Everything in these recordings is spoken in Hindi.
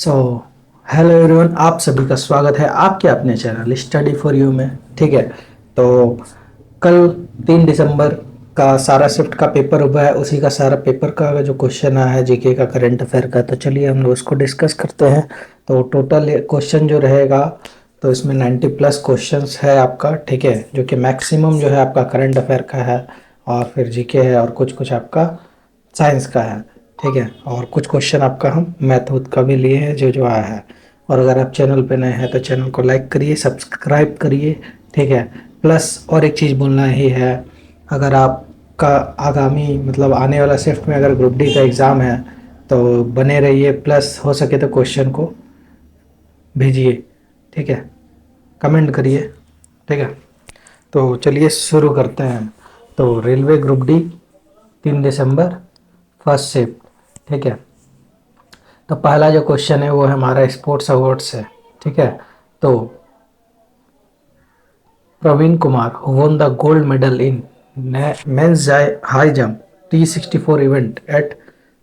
सो हेलो एवरीवन, आप सभी का स्वागत है आपके अपने चैनल स्टडी फॉर यू में। ठीक है, तो कल 3 दिसंबर का सारा शिफ्ट का पेपर हुआ है। उसी का सारा पेपर का जो क्वेश्चन आया है जीके का, करंट अफेयर का, तो चलिए हम लोग उसको डिस्कस करते हैं। तो टोटल क्वेश्चन जो रहेगा, तो इसमें 90 प्लस क्वेश्चंस है आपका। ठीक है, जो कि मैक्सिमम जो है आपका करंट अफेयर का है, और फिर जीके है, और कुछ कुछ आपका साइंस का है। ठीक है, और कुछ क्वेश्चन आपका हम मैथ वूथ का भी लिए हैं जो जो आया है। और अगर आप चैनल पे नए हैं तो चैनल को लाइक करिए, सब्सक्राइब करिए। ठीक है, प्लस और एक चीज़ बोलना ही है, अगर आपका आगामी मतलब आने वाला शिफ्ट में अगर ग्रुप डी का एग्ज़ाम है तो बने रहिए, प्लस हो सके तो क्वेश्चन को भेजिए। ठीक है, कमेंट करिए। ठीक है, तो चलिए शुरू करते हैं। तो रेलवे ग्रुप डी 3 दिसंबर, फर्स्ट शिफ्ट। ठीक है, तो पहला जो क्वेश्चन है वो है हमारा स्पोर्ट्स अवार्ड से। ठीक है, तो Praveen Kumar who won the gold medal in men's high jump T64 event at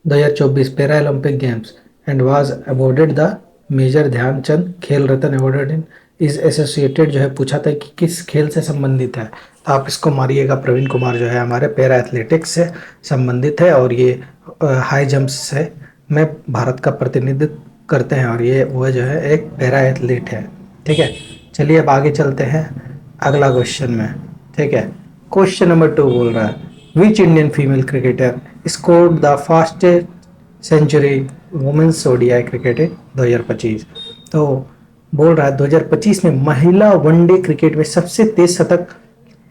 2024 Paralympic Games and was awarded the major Dhyan Chand Khel Ratna award in is associated, जो है पूछा था कि किस खेल से संबंधित है। तो आप इसको मारिएगा, प्रवीण कुमार जो है हमारे पैरा एथलेटिक्स से संबंधित है, और ये हाई जंप से में भारत का प्रतिनिधित्व करते हैं, और ये वो जो है एक पैरा एथलीट है। ठीक है, चलिए अब आगे चलते हैं अगला क्वेश्चन में। ठीक है, क्वेश्चन नंबर 2 बोल रहा है which Indian female cricketer scored the fastest century women's ODI cricket in 2025। तो बोल रहा है 2025 में महिला वनडे क्रिकेट में सबसे तेज शतक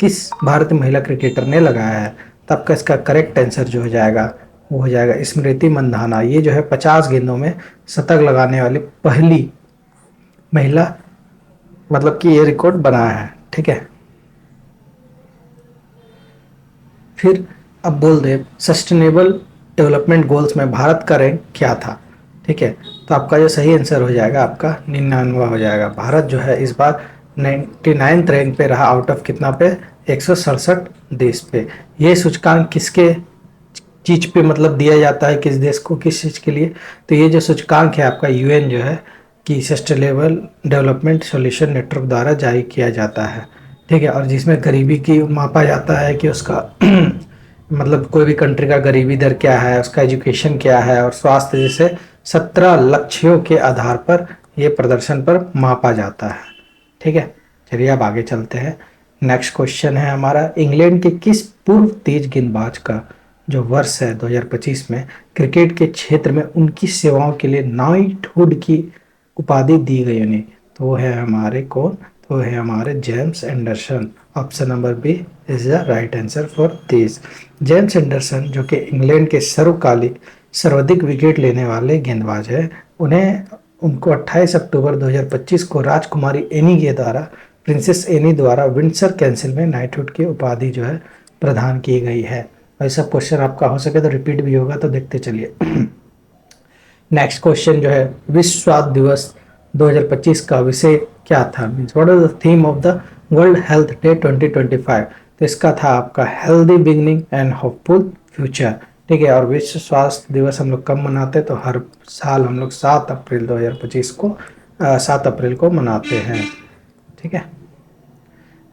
किस भारतीय महिला क्रिकेटर ने लगाया है। तो आपका इसका करेक्ट आंसर जो हो जाएगा वो हो जाएगा स्मृति मंधाना। ये जो है 50 गेंदों में शतक लगाने वाली पहली महिला, मतलब कि ये रिकॉर्ड बनाया है। ठीक है, फिर अब बोल दे सस्टेनेबल डेवलपमेंट गोल्स में भारत का रैंक क्या था। ठीक है, तो आपका जो सही आंसर हो जाएगा आपका 99वां हो जाएगा। भारत जो है इस बार 99th रैंक पे रहा, आउट ऑफ कितना पे, 167 देश पे। ये सूचकांक किसके चीज पे मतलब दिया जाता है, किस देश को किस चीज के लिए। तो ये जो सूचकांक है आपका यूएन जो है कि सस्टेनेबल डेवलपमेंट सॉल्यूशन नेटवर्क द्वारा जारी किया जाता है। ठीक है, और जिसमें गरीबी की मापा जाता है कि उसका मतलब कोई भी कंट्री का गरीबी दर क्या है, उसका एजुकेशन क्या है, और स्वास्थ्य जैसे 17 लक्ष्यों के आधार पर ये प्रदर्शन पर मापा जाता है। ठीक है, चलिए अब आगे चलते हैं। नेक्स्ट क्वेश्चन है हमारा इंग्लैंड के किस पूर्व तेज गेंदबाज का जो वर्ष है 2025 में क्रिकेट के क्षेत्र में उनकी सेवाओं के लिए नाइटहुड की उपाधि दी गई उन्हें। तो वो है हमारे कौन, तो वो है हमारे James Anderson. Option number B is the right answer for this. James Anderson जो कि इंग्लैंड के सर्वकालिक सर्वाधिक विकेट लेने वाले गेंदबाज है, उन्हें उनको 28 अक्टूबर 2025 को राजकुमारी एनी के द्वारा, प्रिंसेस एनी द्वारा विंडसर कैंसिल में नाइटहुड की उपाधि जो है प्रदान की गई है। ऐसा क्वेश्चन आपका हो सके तो रिपीट भी होगा, तो देखते चलिए। नेक्स्ट क्वेश्चन जो है विश्व स्वास्थ्य दिवस 2025 का विषय क्या था, means what is the theme of the world health day 2025। तो इसका था आपका healthy beginning and hopeful future. ठीक है, और विश्व स्वास्थ्य दिवस हम लोग कब मनाते हैं, तो हर साल हम लोग 7 अप्रैल 2025 को 7 अप्रैल को मनाते हैं। ठीक है,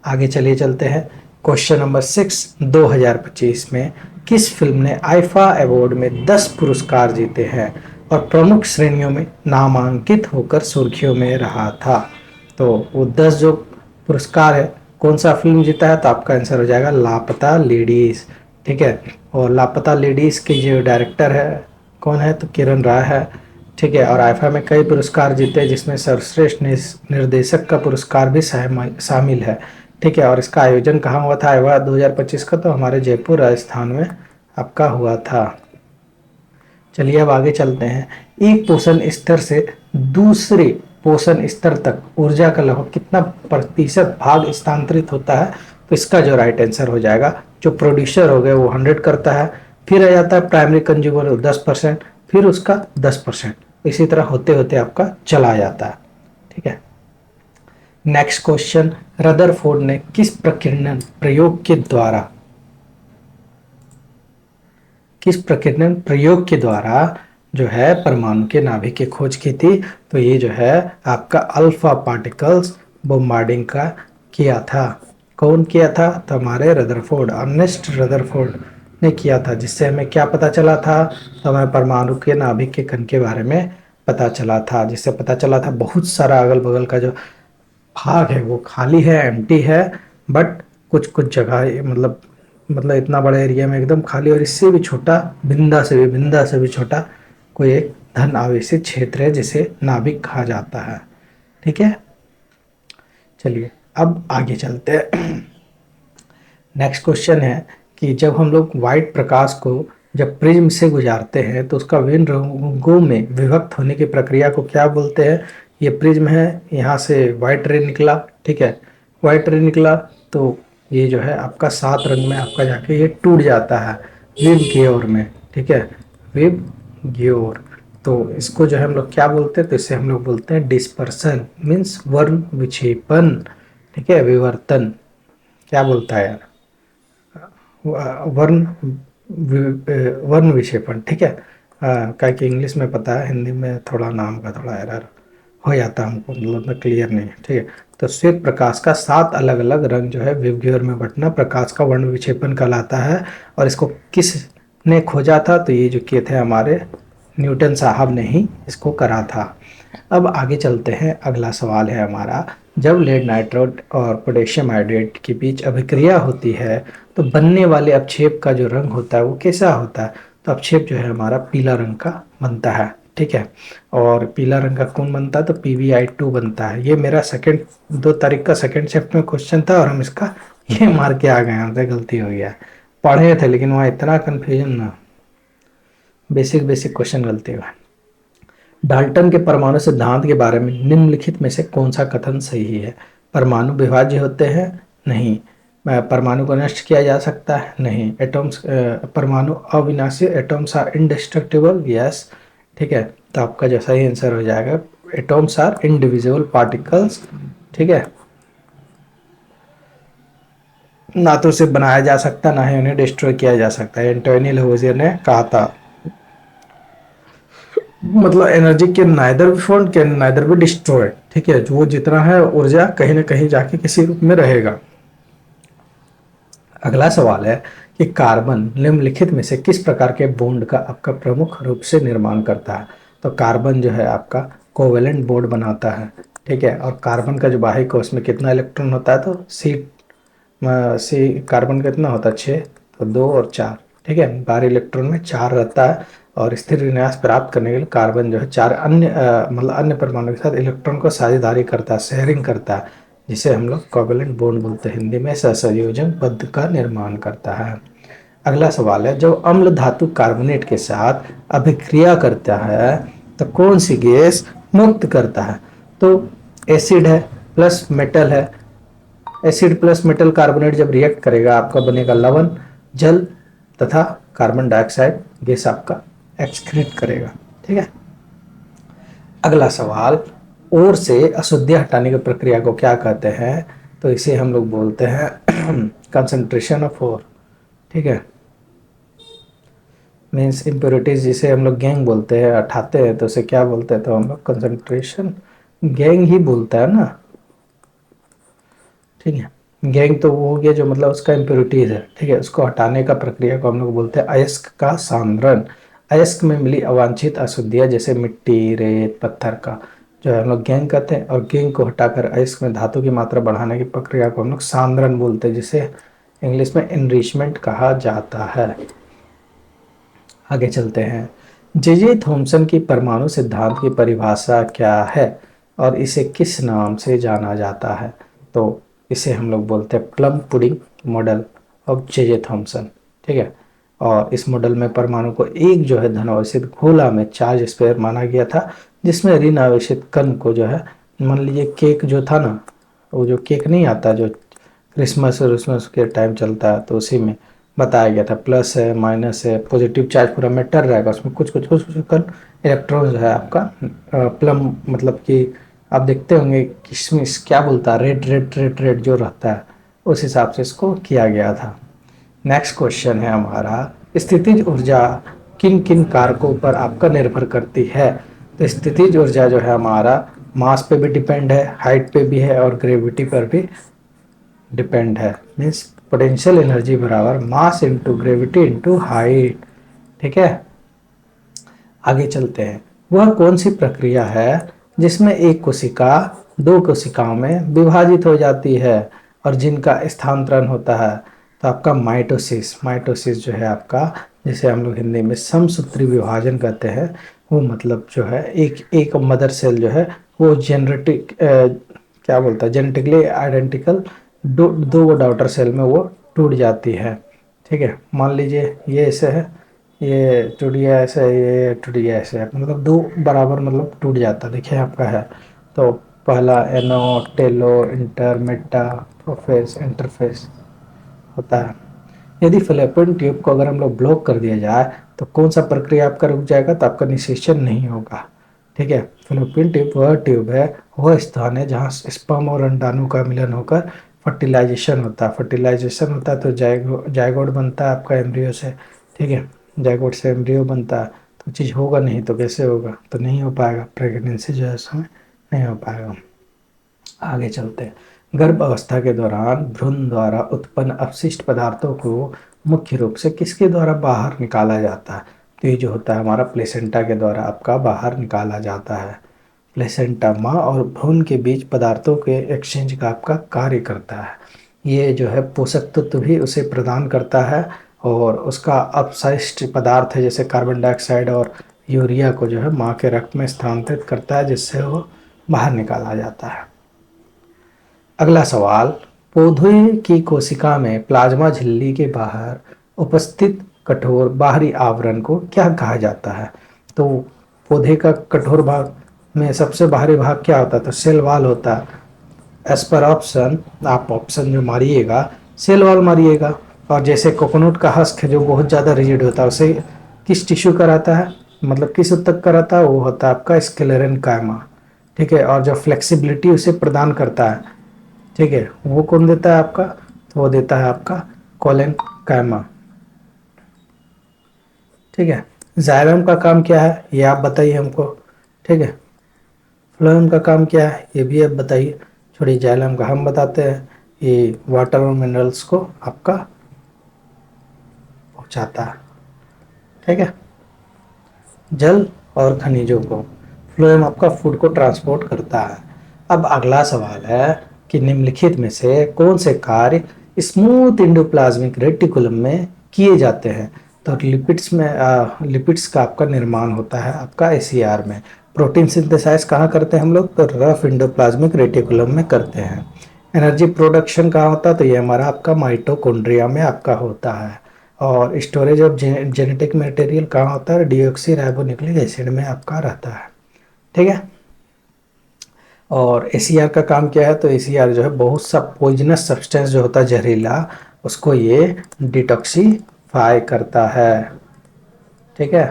आगे चलिए चलते हैं। क्वेश्चन नंबर 6 2025 में किस फिल्म ने आईफा अवार्ड में 10 पुरस्कार जीते हैं और प्रमुख श्रेणियों में नामांकित होकर सुर्खियों में रहा था। तो वो 10 जो पुरस्कार है, कौन सा फिल्म जीता है, तो आपका आंसर हो जाएगा लापता लेडीज। ठीक है, और लापता लेडीज के जो डायरेक्टर है कौन है, तो किरण राय है। ठीक है, और आईफा में कई पुरस्कार जीते जिसमें सर्वश्रेष्ठ निर्देशक का पुरस्कार भी शामिल है। ठीक है, और इसका आयोजन कहाँ हुआ था आईफा 2025 का, तो हमारे जयपुर राजस्थान में आपका हुआ था। चलिए अब आगे चलते हैं। एक पोषण स्तर से दूसरे पोषण स्तर तक ऊर्जा का लगभग कितना प्रतिशत भाग स्थानांतरित होता है। तो इसका जो राइट आंसर हो जाएगा, जो प्रोड्यूसर हो गया वो 100 करता है, फिर आ जाता है प्राइमरी कंज्यूमर 10%, फिर उसका 10%, इसी तरह होते होते आपका चला जाता है। ठीक है, नेक्स्ट क्वेश्चन रदरफोर्ड ने किस प्रकीर्णन प्रयोग के द्वारा जो है परमाणु के नाभिक की खोज की थी। तो ये जो है आपका अल्फा पार्टिकल्स बॉम्बार्डिंग का किया था। कौन किया था? तो हमारे रदरफोर्ड, अर्नेस्ट रदरफोर्ड ने किया था। जिससे हमें क्या पता चला था? तो हमें परमाणु के नाभिक के कण के बारे में पता चला था। जिससे पता चला था बहुत सारा अगल बगल का जो भाग है वो खाली है, एम्प्टी है, बट कुछ कुछ जगह मतलब इतना बड़ा एरिया में एकदम खाली, और इससे भी छोटा, बिंदा से भी छोटा कोई एक धन आवेशित क्षेत्र है जिसे नाभिक कहा जाता है। ठीक है, चलिए अब आगे चलते हैं। नेक्स्ट क्वेश्चन है कि जब हम लोग व्हाइट प्रकाश को जब प्रिज्म से गुजारते हैं तो उसका विभिन्न रंगों में विभक्त होने की प्रक्रिया को क्या बोलते हैं? ये प्रिज्म है, यहाँ से व्हाइट रे निकला, ठीक है, व्हाइट रे निकला, तो ये जो है आपका 7 रंग में आपका जाके ये टूट जाता है विब ग्योर में। ठीक है, विब ग्योर। तो इसको जो है हम लोग क्या बोलते हैं? तो इसे हम लोग बोलते हैं डिस्पर्सन, मीन्स वर्ण विक्षेपण। ठीक है, विवर्तन क्या बोलता है यार, वर्ण वर्ण विक्षेपण। ठीक है, क्या कि इंग्लिश में पता है, हिंदी में थोड़ा नाम का थोड़ा एरर हो जाता है हमको, मतलब क्लियर नहीं है। ठीक है, तो श्वेत प्रकाश का 7 अलग अलग रंग जो है विबग्योर में बंटना प्रकाश का वर्ण विक्षेपण कहलाता है। और इसको किसने खोजा था? तो ये जो किए थे हमारे न्यूटन साहब ने ही इसको करा था। अब आगे चलते हैं, अगला सवाल है हमारा, जब लेड नाइट्रोट और पोटेशियम हाइड्रेट के बीच अभिक्रिया होती है तो बनने वाले अपक्षेप का जो रंग होता है वो कैसा होता है? तो अपक्षेप जो है हमारा पीला रंग का बनता है। ठीक है, और पीला रंग का कौन बनता है? तो PbI2 बनता है। ये मेरा 2 तारीख का सेकंड शिफ्ट में क्वेश्चन था और हम इसका ये मार के आ गए, हमसे गलती हो गया। पढ़े थे लेकिन वहाँ इतना कन्फ्यूजन ना, बेसिक बेसिक क्वेश्चन गलती हुआ। डाल्टन के परमाणु सिद्धांत के बारे में निम्नलिखित में से कौन सा कथन सही है? परमाणु विभाज्य होते हैं? नहीं। परमाणु को नष्ट किया जा सकता है? नहीं। एटॉम्स, परमाणु अविनाशी, एटॉम्स आर इनडिस्ट्रक्टिबल? यस। ठीक है, तो आपका जो सही आंसर हो जाएगा, एटॉम्स आर इंडिविजुअल पार्टिकल्स। ठीक है, ना तो उसे बनाया जा सकता, ना ही उन्हें डिस्ट्रॉय किया जा सकता है। एंटोनी लवोजियर ने कहा था, मतलब energy can neither be found can neither be destroyed. ठीक है, जो वो जितना है ऊर्जा कहीं ना कहीं जाके किसी रूप में रहेगा। अगला सवाल है कि कार्बन निम्नलिखित में से किस प्रकार के बॉन्ड का आपका प्रमुख रूप से निर्माण करता है? तो कार्बन जो है आपका कोवेलेंट बॉन्ड बनाता है। ठीक है, और कार्बन का जो वाहक है उसमें कितना इलेक्ट्रॉन होता है? तो सी कार्बन कितना होता है? 6, तो 2 और 4। ठीक है, बाहरी इलेक्ट्रॉन में 4 रहता है। और स्थिर विन्यास प्राप्त करने के लिए कार्बन जो है 4 अन्य मतलब अन्य परमाणु के साथ इलेक्ट्रॉन को साझेदारी करता है, शेयरिंग करता है, जिसे हम लोग कोवेलेंट बॉन्ड बोलते हैं, हिंदी में सहसंयोजन बंध का निर्माण करता है। अगला सवाल है, जब अम्ल धातु कार्बोनेट के साथ अभिक्रिया करता है तो कौन सी गैस मुक्त करता है? तो एसिड है प्लस मेटल है, एसिड प्लस मेटल कार्बोनेट जब रिएक्ट करेगा आपका बनेगा लवण, जल तथा कार्बन डाइऑक्साइड गैस आपका एक्सक्रीट करेगा। ठीक है, अगला सवाल, ओर से अशुद्धि हटाने की प्रक्रिया को क्या कहते हैं? तो इसे हम लोग बोलते हैं कंसंट्रेशन ऑफ ओर। ठीक है, मीन्स इम्प्योरिटीज जिसे हम लोग गैंग बोलते हैं, हटाते हैं तो उसे क्या बोलते हैं? तो हम लोग कंसंट्रेशन, गैंग ही बोलता है ना। ठीक है, गैंग तो वो हो गया जो मतलब उसका इम्प्योरिटीज है। ठीक है, उसको हटाने का प्रक्रिया को हम लोग बोलते हैं अयस्क का सांद्रण। अयस्क में मिली अवांछित अशुद्धियाँ जैसे मिट्टी, रेत, पत्थर का जो है हम लोग गैंग कहते हैं। और गैंग को हटाकर अयस्क में धातु की मात्रा बढ़ाने की प्रक्रिया को हम लोग सांद्रण बोलते हैं, जिसे इंग्लिश में एनरिचमेंट कहा जाता है। आगे चलते हैं, जे थॉमसन की परमाणु सिद्धांत की परिभाषा क्या है और इसे किस नाम से जाना जाता है? तो इसे हम लोग बोलते हैं plum pudding model of J Thomson. ठीक है, और इस मॉडल में परमाणु को एक जो है धनावेशित गोला में चार्ज स्फीयर माना गया था, जिसमें ऋण आवेशित कण को जो है, मान लीजिए केक जो था ना, वो जो केक नहीं आता जो क्रिसमस और क्रिसमस के टाइम चलता है, तो उसी में बताया गया था प्लस है, माइनस है, पॉजिटिव चार्ज पूरा मेटर रहेगा, उसमें कुछ कुछ कुछ कुछ कण इलेक्ट्रॉन जो है आपका प्लम, मतलब कि आप देखते होंगे किशमिश क्या बोलता है, रेड रेड रेड रेड जो रहता है, उस हिसाब से इसको किया गया था। नेक्स्ट क्वेश्चन है हमारा, स्थितिज ऊर्जा किन किन कारकों पर आपका निर्भर करती है। तो स्थितिज ऊर्जा जो है हमारा मास पे भी डिपेंड है, हाइट पे भी है और ग्रेविटी पर भी डिपेंड है। मीन्स पोटेंशियल एनर्जी बराबर mass into gravity into height. ठीक है, आगे चलते हैं। वह कौन सी प्रक्रिया है जिसमें एक कोशिका दो कोशिकाओं में विभाजित हो जाती है और जिनका स्थानांतरण होता है। तो आपका माइटोसिस, माइटोसिस जो है आपका, जिसे हम लोग हिंदी में समसूत्री विभाजन कहते हैं, वो मतलब जो है एक एक मदर सेल जो है वो जेनेटिक क्या बोलता है, जेनेटिकली आइडेंटिकल दो दो डॉटर सेल में वो टूट जाती है। ठीक है, मान लीजिए ये ऐसे है, ये टूट गया ऐसे, ये टूट गया ऐसे, मतलब दो बराबर मतलब टूट जाता है। देखिए आपका है, तो पहला एनो टेलो इंटर मेटा प्रोफेस इंटरफेस होता है। यदि फैलोपियन ट्यूब को अगर हम लोग ब्लॉक कर दिया जाए तो कौन सा प्रक्रिया आपका रुक जाएगा, तो आपका निषेचन नहीं होगा। ठीक है, फैलोपियन ट्यूब वह ट्यूब है, वह स्थान है जहाँ स्पर्म और अंडाणु का मिलन होकर फर्टिलाइजेशन होता है। फर्टिलाइजेशन होता है तो जायगोट बनता है आपका एम्ब्रियो से। ठीक है, जायगोट से एम्ब्रियो बनता है, तो चीज़ होगा नहीं तो कैसे होगा, तो नहीं हो पाएगा, प्रेगनेंसी जो है उसमें नहीं हो पाएगा। आगे चलते हैं। गर्भ अवस्था के दौरान भ्रूण द्वारा उत्पन्न अपशिष्ट पदार्थों को मुख्य रूप से किसके द्वारा बाहर निकाला जाता है। तो ये जो होता है हमारा प्लेसेंटा के द्वारा आपका बाहर निकाला जाता है। प्लेसेंटा माँ और भ्रूण के बीच पदार्थों के एक्सचेंज का आपका कार्य करता है। ये जो है पोषक तत्व भी उसे प्रदान करता है और उसका अपशिष्ट पदार्थ है जैसे कार्बन डाइऑक्साइड और यूरिया को जो है माँ के रक्त में स्थानांतरित करता है, जिससे वो बाहर निकाला जाता है। अगला सवाल, पौधे की कोशिका में प्लाज्मा झिल्ली के बाहर उपस्थित कठोर बाहरी आवरण को क्या कहा जाता है। तो पौधे का कठोर भाग में सबसे बाहरी भाग क्या होता है, तो सेल वॉल होता है। एज पर ऑप्शन, आप ऑप्शन जो मारिएगा सेल वॉल मारिएगा। और जैसे कोकोनट का हस्क है जो बहुत ज़्यादा रिजिड होता है, उसे किस टिश्यू का रहता है, मतलब किस हद तक का रहता है, वो होता है आपका स्क्लेरन कायमा। ठीक है, और जो फ्लेक्सिबिलिटी उसे प्रदान करता है, ठीक है, वो कौन देता है आपका, तो वो देता है आपका कोलेन कायमा। ठीक है, जाइलम का काम क्या है ये आप बताइए हमको। ठीक है, फ्लोएम का काम क्या है ये भी आप बताइए। छोड़िए जाइलम का, हम बताते हैं। ये वाटर और मिनरल्स को आपका पहुंचाता है। ठीक है, जल और खनिजों को, फ्लोएम आपका फूड को ट्रांसपोर्ट करता है। अब अगला सवाल है कि निम्नलिखित में से कौन से कार्य स्मूथ इंडोप्लाज्मिक रेटिकुलम में किए जाते हैं। तो लिपिड्स में लिपिड्स का आपका निर्माण होता है आपका एसीआर में। प्रोटीन सिंथेसाइज कहाँ करते हैं हम लोग, तो रफ इंडोप्लाज्मिक रेटिकुलम में करते हैं। एनर्जी प्रोडक्शन कहाँ होता है, तो ये हमारा आपका माइटोकॉन्ड्रिया में आपका होता है। और स्टोरेज ऑफ जेनेटिक मटेरियल कहाँ होता है, डीऑक्सी राइबोन्यूक्लिक एसिड में आपका रहता है। ठीक है, और एसीआर का काम क्या है, तो एसीआर जो है बहुत सा पॉइजनस सब्सटेंस जो होता है जहरीला, उसको ये डिटॉक्सीफाई करता है। ठीक है,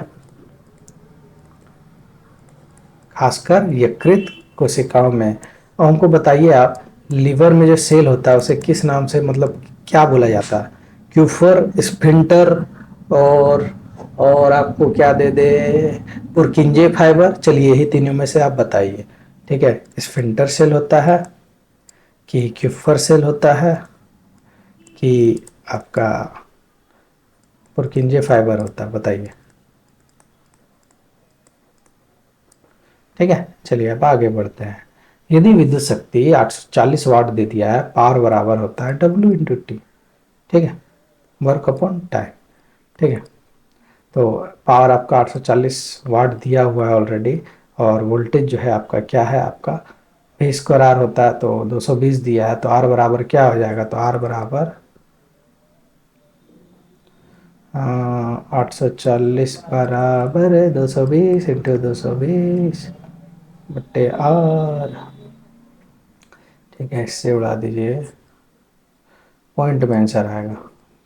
खासकर यकृत कोशिकाओं में। और हमको बताइए आप, लीवर में जो सेल होता है उसे किस नाम से, मतलब क्या बोला जाता है, क्यूफर, स्फिंटर, और और आपको क्या दे दे, पुरकिंजे फाइबर। चलिए यही तीनों में से आप बताइए। ठीक है, स्फिंटर सेल होता है कि क्यूफर सेल होता है कि आपका पुरकिंजे फाइबर होता है, बताइए। ठीक है, चलिए अब आगे बढ़ते हैं। यदि विद्युत शक्ति 840 वाट दे दिया है, पावर बराबर होता है W इंटू टी। ठीक है, वर्क अपॉन टाइम। ठीक है, तो पावर आपका 840 वाट दिया हुआ है ऑलरेडी, और वोल्टेज जो है आपका क्या है, आपका V स्क्वायर आर होता है, तो 220 दिया है, तो आर बराबर क्या हो जाएगा, तो आर बराबर 840 बराबर 220 इंटू 220 बट्टे आर। ठीक है, इससे उड़ा दीजिए, पॉइंट में आंसर आएगा।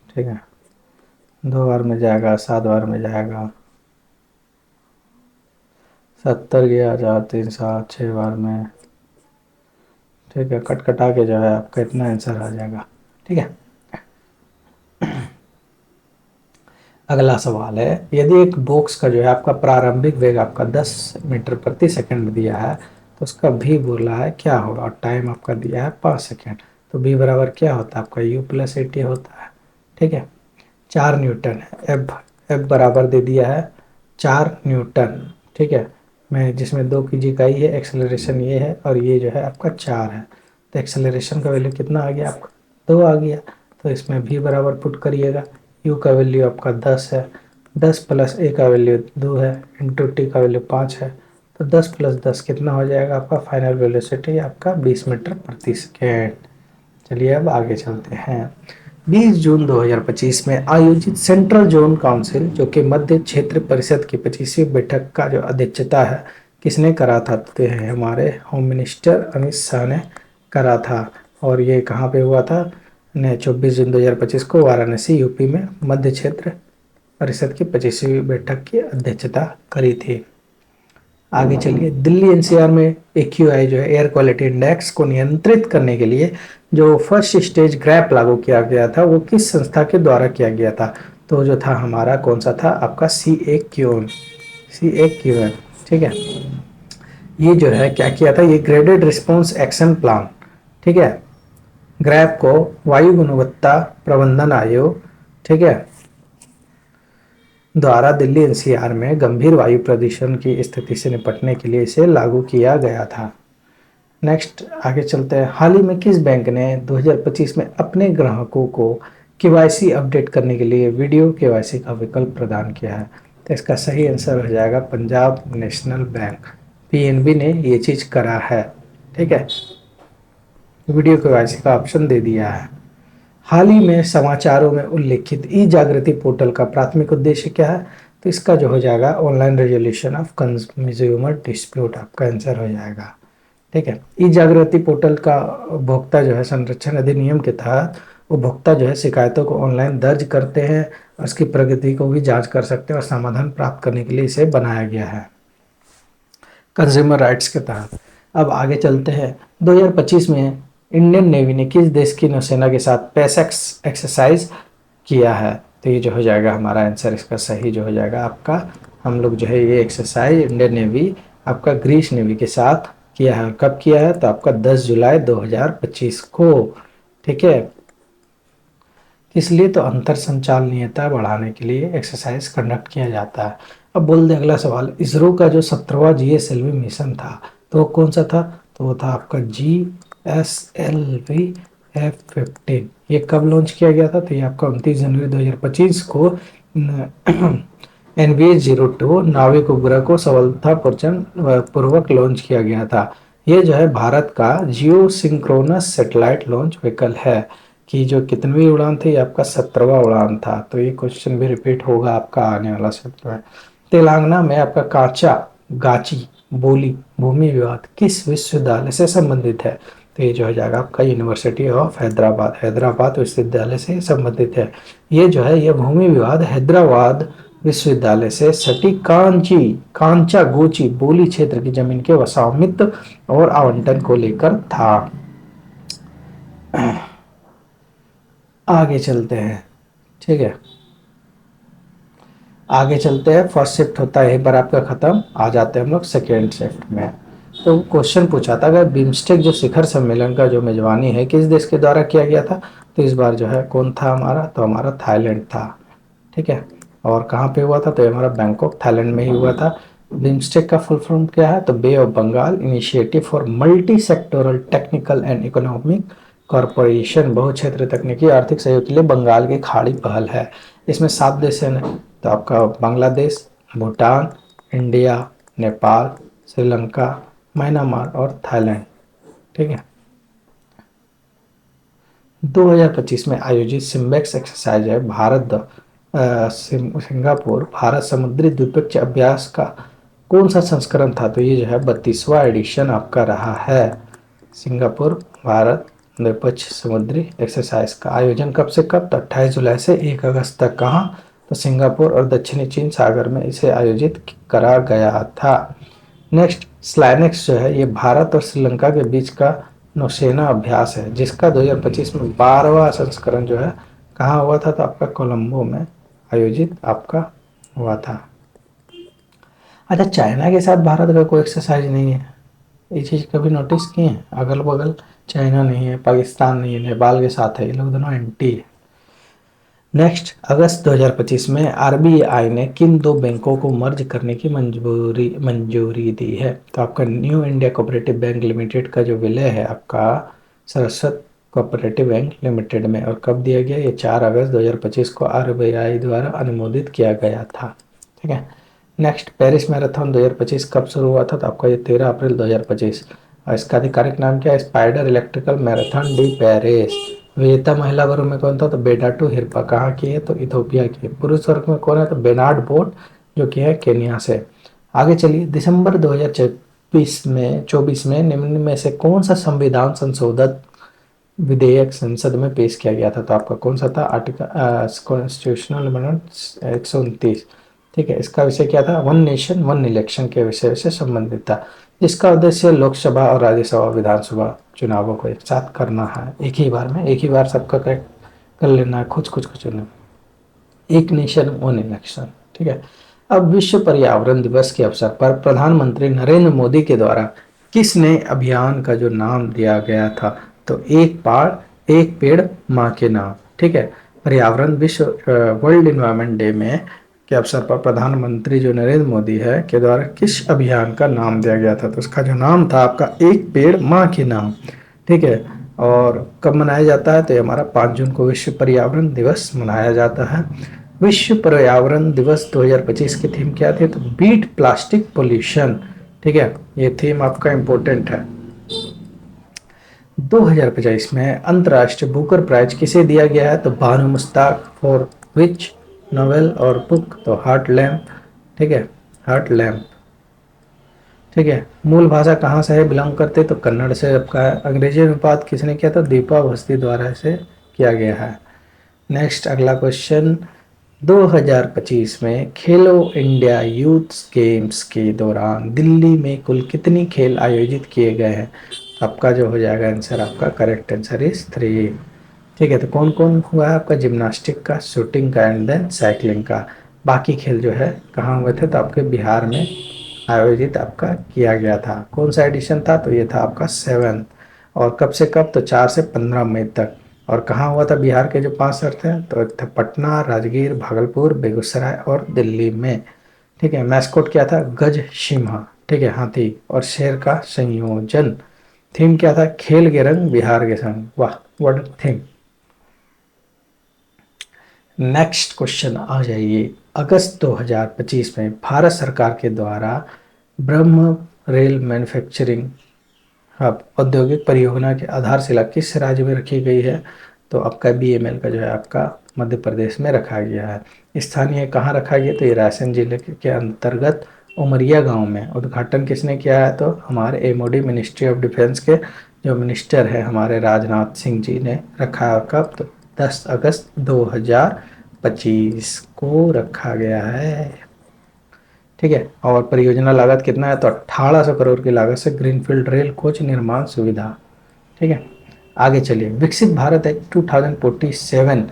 ठीक है, 2 बार में जाएगा, 7 बार में जाएगा, 70 गया, 4 3 7 6 बार में। ठीक है, कट कटा के जो है आपका इतना आंसर आ जाएगा। ठीक है, अगला सवाल है, यदि एक बॉक्स का जो है आपका प्रारंभिक वेग आपका 10 मीटर प्रति सेकंड दिया है तो उसका भी बोला है क्या होगा, और टाइम आपका दिया है 5 सेकंड। तो बी बराबर क्या होता है आपका u प्लस 80 होता है। ठीक है, 4 न्यूटन है। एफ बराबर दे दिया है 4 न्यूटन। ठीक है, मैं जिसमें 2 की इकाई है, एक्सेलरेशन ये है और ये जो है आपका 4 है। तो एक्सेलरेशन का वैल्यू कितना आ गया आपका 2 आ गया। तो इसमें भी बराबर पुट करिएगा, u का वैल्यू आपका 10 है, 10 प्लस a का वैल्यू 2 है, इंटू टी का वैल्यू 5 है। तो 10 प्लस 10 कितना हो जाएगा आपका फाइनल वेलोसिटी आपका 20 मीटर प्रति सेकेंड। चलिए अब आगे चलते हैं। 20 जून 2025 में आयोजित सेंट्रल जोन काउंसिल जो कि मध्य क्षेत्र परिषद की 25वीं बैठक का जो अध्यक्षता है किसने करा था, तो ये हमारे होम मिनिस्टर अमित शाह ने करा था। और ये कहाँ पे हुआ था, ने 24 जून 2025 को वाराणसी यूपी में मध्य क्षेत्र परिषद की 25वीं बैठक की अध्यक्षता करी थी। आगे चलिए, दिल्ली एनसीआर में एक्यूआई जो है एयर क्वालिटी इंडेक्स को नियंत्रित करने के लिए जो फर्स्ट स्टेज ग्रैप लागू किया गया था वो किस संस्था के द्वारा किया गया था, तो जो था हमारा कौन सा था आपका सी ए क्यू एन। ठीक है, ये जो है क्या किया था, ये ग्रेडेड रिस्पॉन्स एक्शन प्लान, ठीक है, ग्रैप को वायु गुणवत्ता प्रबंधन आयोग, ठीक है, द्वारा दिल्ली एनसीआर में गंभीर वायु प्रदूषण की स्थिति से निपटने के लिए इसे लागू किया गया था। नेक्स्ट आगे चलते हैं। हाल ही में किस बैंक ने 2025 में अपने ग्राहकों को केवाईसी अपडेट करने के लिए वीडियो केवाईसी का विकल्प प्रदान किया है, तो इसका सही आंसर हो जाएगा पंजाब नेशनल बैंक। पीएनबी ने ये चीज़ करा है। ठीक है, वीडियो केवाईसी का ऑप्शन दे दिया है। हाल ही में समाचारों में उल्लेखित ई जागृति पोर्टल का प्राथमिक उद्देश्य क्या है, तो इसका जो हो जाएगा online resolution of consumer dispute आपका आंसर हो जाएगा। ठीक है, ई जागृति पोर्टल का उपभोक्ता जो है संरक्षण अधिनियम के तहत उपभोक्ता जो है शिकायतों को ऑनलाइन दर्ज करते हैं और उसकी प्रगति को भी जांच कर सकते हैं और समाधान प्राप्त करने के लिए इसे बनाया गया है कंज्यूमर राइट्स के तहत। अब आगे चलते हैं। 2025 में इंडियन नेवी ने किस देश की नौसेना के साथ पैसेक्स एक्सरसाइज किया है, तो ये जो हो जाएगा हमारा आंसर इसका सही जो हो जाएगा आपका, हम लोग जो है ये एक्सरसाइज इंडियन नेवी आपका ग्रीस नेवी के साथ किया है। कब किया है, तो आपका 10 जुलाई 2025 को। ठीक है, इसलिए तो अंतर संचालनीयता बढ़ाने के लिए एक्सरसाइज कंडक्ट किया जाता है। अब बोल दे अगला सवाल, इसरो का जो 17वां GSLV मिशन था तो वो कौन सा था, तो वो था आपका GSLV F-15। ये कब लॉन्च किया गया था, तो ये आपका 29 जनवरी 2025 को NVA-02 नाविक उपग्रह को सफलतापूर्वक लॉन्च किया गया था। ये जो है भारत का जियो सिंक्रोनस सैटेलाइट लॉन्च व्हीकल है कि जो कितनवीं उड़ान थी, आपका 17वां उड़ान था। तो ये क्वेश्चन भी रिपीट होगा आपका आने वाला सत्र में। तेलंगाना में आपका कांचा गाची बोली भूमि विवाद किस विश्वविद्यालय से संबंधित है, तो ये जो हो जाएगा आपका यूनिवर्सिटी ऑफ हैदराबाद, हैदराबाद विश्वविद्यालय से संबंधित है। ये जो है ये भूमि विवाद हैदराबाद विश्वविद्यालय से सटी कांचा गोची बोली क्षेत्र की जमीन के वसामित और आवंटन को लेकर था। आगे चलते हैं। ठीक है, आगे चलते हैं। फर्स्ट शिफ्ट होता है यहीं पर आपका खत्म, आ जाते हैं हम लोग सेकेंड शिफ्ट में। तो क्वेश्चन पूछा था अगर बिम्स्टेक जो शिखर सम्मेलन का जो मेजबानी है किस देश के द्वारा किया गया था, तो इस बार जो है कौन था हमारा, तो हमारा थाईलैंड था। ठीक है, और कहाँ पे हुआ था, तो हमारा बैंकॉक थाईलैंड में ही हुआ था। बिम्स्टेक का फुल फॉर्म क्या है, तो bay of Bengal initiative for multi sectoral technical and economic corporation, बहुक्षेत्र तकनीकी आर्थिक सहयोग के लिए बंगाल की खाड़ी पहल है। इसमें 7 देश हैं, तो आपका बांग्लादेश, भूटान, इंडिया, नेपाल, श्रीलंका, म्यांमार और थाईलैंड। ठीक है, 2025 में आयोजित सिम्बेक्स एक्सरसाइज है सिंगापुर भारत समुद्री द्विपक्षीय अभ्यास का कौन सा संस्करण था, तो ये जो है 32वां एडिशन आपका रहा है। सिंगापुर भारत द्विपक्षीय समुद्री एक्सरसाइज का आयोजन कब से कब, तो 28 जुलाई से 1 अगस्त तक। कहाँ, तो सिंगापुर और दक्षिणी चीन सागर में इसे आयोजित करा गया था। नेक्स्ट स्लाइनेक्स जो है ये भारत और श्रीलंका के बीच का नौसेना अभ्यास है जिसका 2025 में 12वां संस्करण जो है कहाँ हुआ था, तो आपका कोलंबो में आयोजित आपका हुआ था। अच्छा, चाइना के साथ भारत का कोई एक्सरसाइज नहीं है, ये चीज़ कभी नोटिस किए हैं? अगल बगल चाइना नहीं है, पाकिस्तान नहीं है, नेपाल के साथ है, ये लोग दोनों एंटी है। नेक्स्ट, अगस्त 2025 में आरबीआई ने किन दो बैंकों को मर्ज करने की मंजूरी दी है? तो आपका new India cooperative bank limited का जो विलय है आपका सरस्वत कोऑपरेटिव बैंक लिमिटेड में, और कब दिया गया? ये 4 अगस्त 2025 को आरबीआई द्वारा अनुमोदित किया गया था। ठीक है। नेक्स्ट, पेरिस मैराथन 2025 कब शुरू हुआ था? तो आपका ये 13 अप्रैल 2025। और इसका आधिकारिक नाम क्या है? Spider electrical marathon D Paris. विजेता महिला वर्ग में कौन था? तो बेडाटू हिरपा। कहाँ की है? तो इथोपिया की। पुरुष वर्ग में कौन है? तो बेनार्ड बोट, जो कि है केन्या से। आगे चलिए, दिसंबर 2024 में निम्न में से कौन सा संविधान संशोधन विधेयक संसद में पेश किया गया था? तो आपका कौन सा था? Article constitutional amendment 129। ठीक है। इसका विषय क्या था? वन नेशन वन इलेक्शन के विषय से संबंधित था, जिसका उद्देश्य लोकसभा और राज्यसभा विधानसभा चुनावों को एक साथ करना है, एक ही बार में, एक ही बार सबका कर लेना है, कुछ कुछ कुछ चुनाव, एक नेशन वन इलेक्शन। ठीक है। अब विश्व पर्यावरण दिवस के अवसर पर प्रधानमंत्री नरेंद्र मोदी के द्वारा किस नए अभियान का जो नाम दिया गया था? तो एक पेड़ माँ के नाम। ठीक है। पर्यावरण विश्व वर्ल्ड इन्वायरमेंट डे में के अवसर पर प्रधानमंत्री जो नरेंद्र मोदी है के द्वारा किस अभियान का नाम दिया गया था? तो उसका जो नाम था आपका एक पेड़ माँ के नाम। ठीक है। और कब मनाया जाता है? तो ये हमारा 5 जून को विश्व पर्यावरण दिवस मनाया जाता है। विश्व पर्यावरण दिवस 2025 की थीम क्या थी? तो बीट प्लास्टिक पोल्यूशन। ठीक है। ये थीम आपका इंपॉर्टेंट है। 2025 में अंतर्राष्ट्रीय बुकर प्राइज किसे दिया गया है? तो Bano Mushtaq. For which novel और बुक? तो हार्ट लैम्प। ठीक है, हार्ट लैम्प। ठीक है। मूल भाषा कहाँ से है बिलोंग करते? तो कन्नड़ से आपका है। अंग्रेजी अनुवाद किसने किया था? दीपा भस्ती द्वारा इसे किया गया है। नेक्स्ट, अगला क्वेश्चन, 2025 में खेलो इंडिया यूथ गेम्स के दौरान दिल्ली में कुल कितनी खेल आयोजित किए गए हैं? आपका जो हो जाएगा आंसर, आपका करेक्ट आंसर इज 3। ठीक है। तो कौन कौन हुआ है आपका? जिम्नास्टिक का, शूटिंग का एंड देन साइकिलिंग का। बाकी खेल जो है कहाँ हुए थे? तो आपके बिहार में आयोजित आपका किया गया था। कौन सा एडिशन था? तो ये था आपका 7। और कब से कब? तो 4 से 15 मई तक। और कहाँ हुआ था? बिहार के जो 5 शहर थे तो एक था पटना, राजगीर, भागलपुर, बेगूसराय और दिल्ली में। ठीक है। मैस्कोट क्या था? गज, सिंह। ठीक है, हाथी और शेर का संयोजन। थीम क्या था? खेल के रंग बिहार के संग। वाह, व्हाट थीम। नेक्स्ट क्वेश्चन आ जाइए। अगस्त 2025 में भारत सरकार के द्वारा ब्रह्म रेल मैन्युफैक्चरिंग हब औद्योगिक परियोजना की आधारशिला किस राज्य में रखी गई है? तो आपका बीएमएल का जो है आपका मध्य प्रदेश में रखा गया है। स्थानीय कहाँ रखा गया? तो ये रायसेन जिले के अंतर्गत उमरिया गांव में। उद्घाटन किसने किया है? तो हमारे एमओडी मिनिस्ट्री ऑफ डिफेंस के जो मिनिस्टर है हमारे राजनाथ सिंह जी ने रखा है। कब? तो 10 अगस्त 2025 को रखा गया है। ठीक है। और परियोजना लागत कितना है? तो 1800 करोड़ की लागत से ग्रीनफील्ड रेल कोच निर्माण सुविधा। ठीक है। आगे चलिए, विकसित भारत एक्ट 2047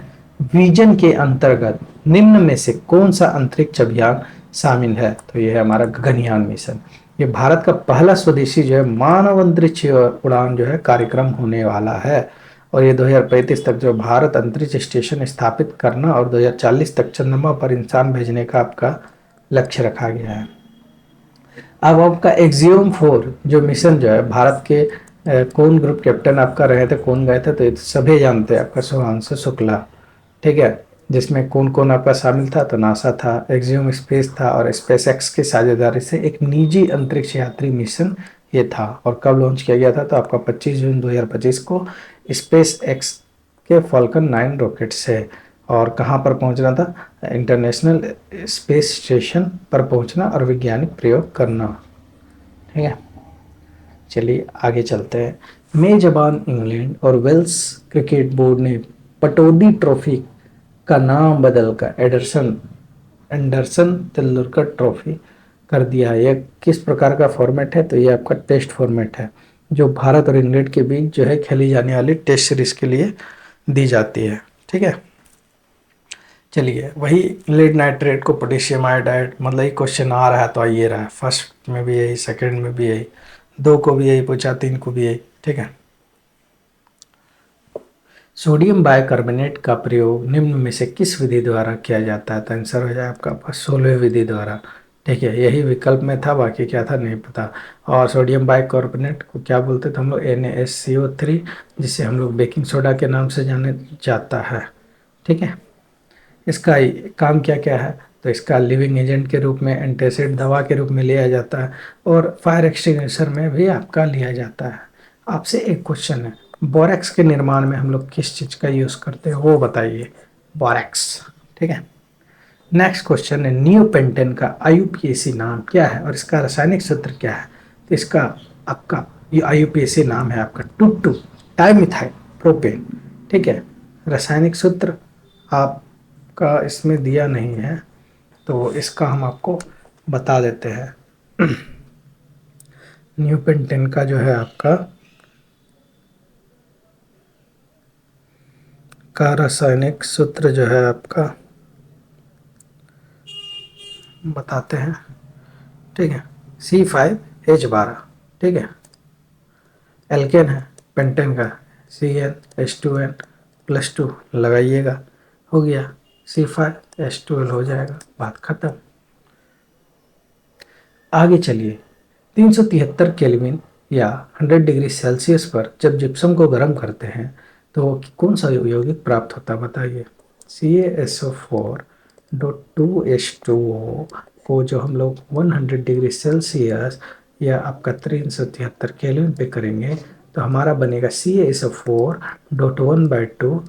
विजन के अंतर्गत निम्न में से कौन सा अंतरिक्ष अभियान शामिल है? तो यह है हमारा गगनयान मिशन। ये भारत का पहला स्वदेशी जो है मानव अंतरिक्ष उड़ान जो है कार्यक्रम होने वाला है। और ये 2035 तक जो भारत अंतरिक्ष स्टेशन स्थापित करना और 2040 तक चंद्रमा पर इंसान भेजने का आपका लक्ष्य रखा गया है। अब आपका एक्सियोम 4 जो मिशन जो है भारत के कौन ग्रुप कैप्टन आपका रहे थे, कौन गए थे? तो ये सभी जानते हैं, आपका शुभांशु शुक्ला। ठीक है। जिसमें कौन कौन आपका शामिल था? तो नासा था, एक्सियोम स्पेस था और स्पेस एक्स की साझेदारी से एक निजी अंतरिक्ष यात्री मिशन ये था। और कब लॉन्च किया गया था? तो आपका 25 जून 2025 को स्पेस एक्स के फॉल्कन 9 रॉकेट से। और कहाँ पर पहुंचना था? इंटरनेशनल स्पेस स्टेशन पर पहुंचना और वैज्ञानिक प्रयोग करना। ठीक है। चलिए आगे चलते हैं। मेजबान इंग्लैंड और वेल्स क्रिकेट बोर्ड ने पटौदी ट्रॉफी का नाम बदलकर एंडरसन तेंदुलकर ट्रॉफी कर दिया है। यह किस प्रकार का फॉर्मेट है? तो ये आपका टेस्ट फॉर्मेट है, जो भारत और इंग्लैंड के बीच जो है खेली जाने वाली टेस्ट सीरीज के लिए दी जाती है। ठीक है। चलिए वही लेड नाइट्रेट को पोटेशियम आयोडाइड, मतलब ये क्वेश्चन आ रहा है तो आ ये रहा है, फर्स्ट में भी यही, सेकंड में भी यही, दो को भी यही पूछा, तीन को भी यही, ठीक है। सोडियम बाइकार्बोनेट का प्रयोग निम्न में से किस विधि द्वारा किया जाता है? तो आंसर हो जाए आपका पास 16वीं विधि द्वारा, ठीक है। यही विकल्प में था, बाकी क्या था नहीं पता। और सोडियम बाइकार्बोनेट को क्या बोलते थे हम लोग? NaSCO3, जिसे हम लोग बेकिंग सोडा के नाम से जाने जाता है, ठीक है। इसका काम क्या क्या है? तो इसका लिविंग एजेंट के रूप में, एंटासिड दवा के रूप में लिया जाता है, और फायर एक्सटिंग्विशर में भी आपका लिया जाता है। आपसे एक क्वेश्चन है, बोरेक्स के निर्माण में हम लोग किस चीज़ का यूज़ करते हैं वो बताइए। बोरेक्स, ठीक है। नेक्स्ट क्वेश्चन है, नियोपेंटेन का IUPAC नाम क्या है और इसका रासायनिक सूत्र क्या है? तो इसका आपका ये IUPAC नाम है आपका 2,2 डाइमिथाइल प्रोपेन, ठीक है। रासायनिक सूत्र आपका इसमें दिया नहीं है, तो इसका हम आपको बता देते हैं। नियोपेंटेन का जो है आपका का रासायनिक सूत्र जो है आपका बताते हैं, ठीक है। C5H12, ठीक है। एल्केन है पेंटेन का, CnH2n+2 लगाइएगा, हो गया C5H12 हो जाएगा, बात खत्म। आगे चलिए, 373 केल्विन या 100 डिग्री सेल्सियस पर जब जिप्सम को गर्म करते हैं तो कौन सा यौगिक प्राप्त होता है बताइए। CaSO4.2H2O को जो हम लोग 100 डिग्री सेल्सियस या आपका 373 केल्विन पे करेंगे तो हमारा बनेगा CaSO4.1/2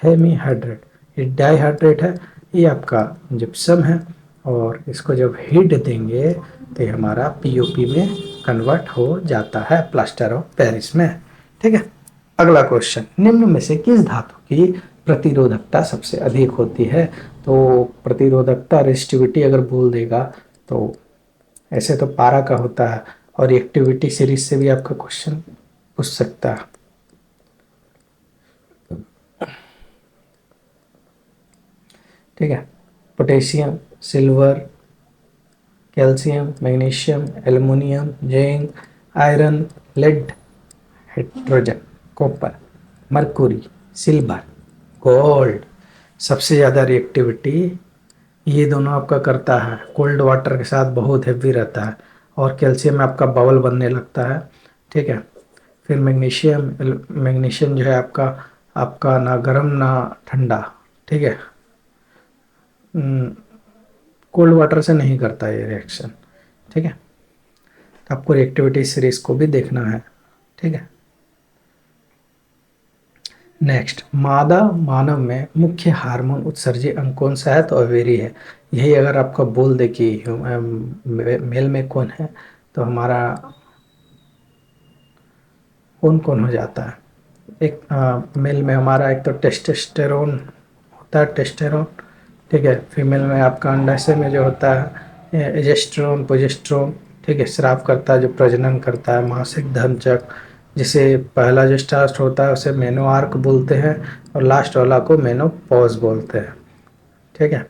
हेमीहाइड्रेट। ये डाईहाइड्रेट है, ये आपका जिप्सम है, और इसको जब हीट देंगे तो ये हमारा POP में कन्वर्ट हो जाता है, प्लास्टर ऑफ पेरिस में, ठीक है। अगला क्वेश्चन, निम्न में से किस धातु की प्रतिरोधकता सबसे अधिक होती है? तो प्रतिरोधकता रेसिस्टिविटी अगर बोल देगा तो ऐसे तो पारा का होता है, और एक्टिविटी सीरीज से भी आपका क्वेश्चन पूछ सकता है, ठीक है। Potassium, silver, calcium, magnesium, aluminium, zinc, iron, lead, hydrogen, copper, mercury, silver, gold. सबसे ज़्यादा रिएक्टिविटी ये दोनों आपका करता है, कोल्ड वाटर के साथ बहुत हेवी रहता है, और कैल्शियम में आपका बबल बनने लगता है, ठीक है। फिर मैग्नीशियम, मैग्नीशियम जो है आपका आपका ना गर्म ना ठंडा, ठीक है। कोल्ड वाटर से नहीं करता ये रिएक्शन, ठीक है। तो आपको रिएक्टिविटी सीरीज को भी देखना है, ठीक है। नेक्स्ट, मादा मानव में मुख्य हार्मोन उत्सर्जी अंग कौन सा है? तो ओवेरी है। यही अगर आपका बोल दे कि मेल में कौन है, तो हमारा कौन कौन हो जाता है? एक मेल में हमारा एक तो टेस्टोस्टेरोन होता है, टेस्टेरोन, ठीक है। फीमेल में आपका अंडाशय में जो होता है एजेस्ट्रोन, प्रोजेस्ट्रोन, ठीक है। स्राव करता है जो प्रजनन करता है, मासिक धर्मचक्र, जिसे पहला जो स्टार्ट होता है उसे मेनोआर्क बोलते हैं, और लास्ट वाला को मेनोपॉज बोलते हैं, ठीक है।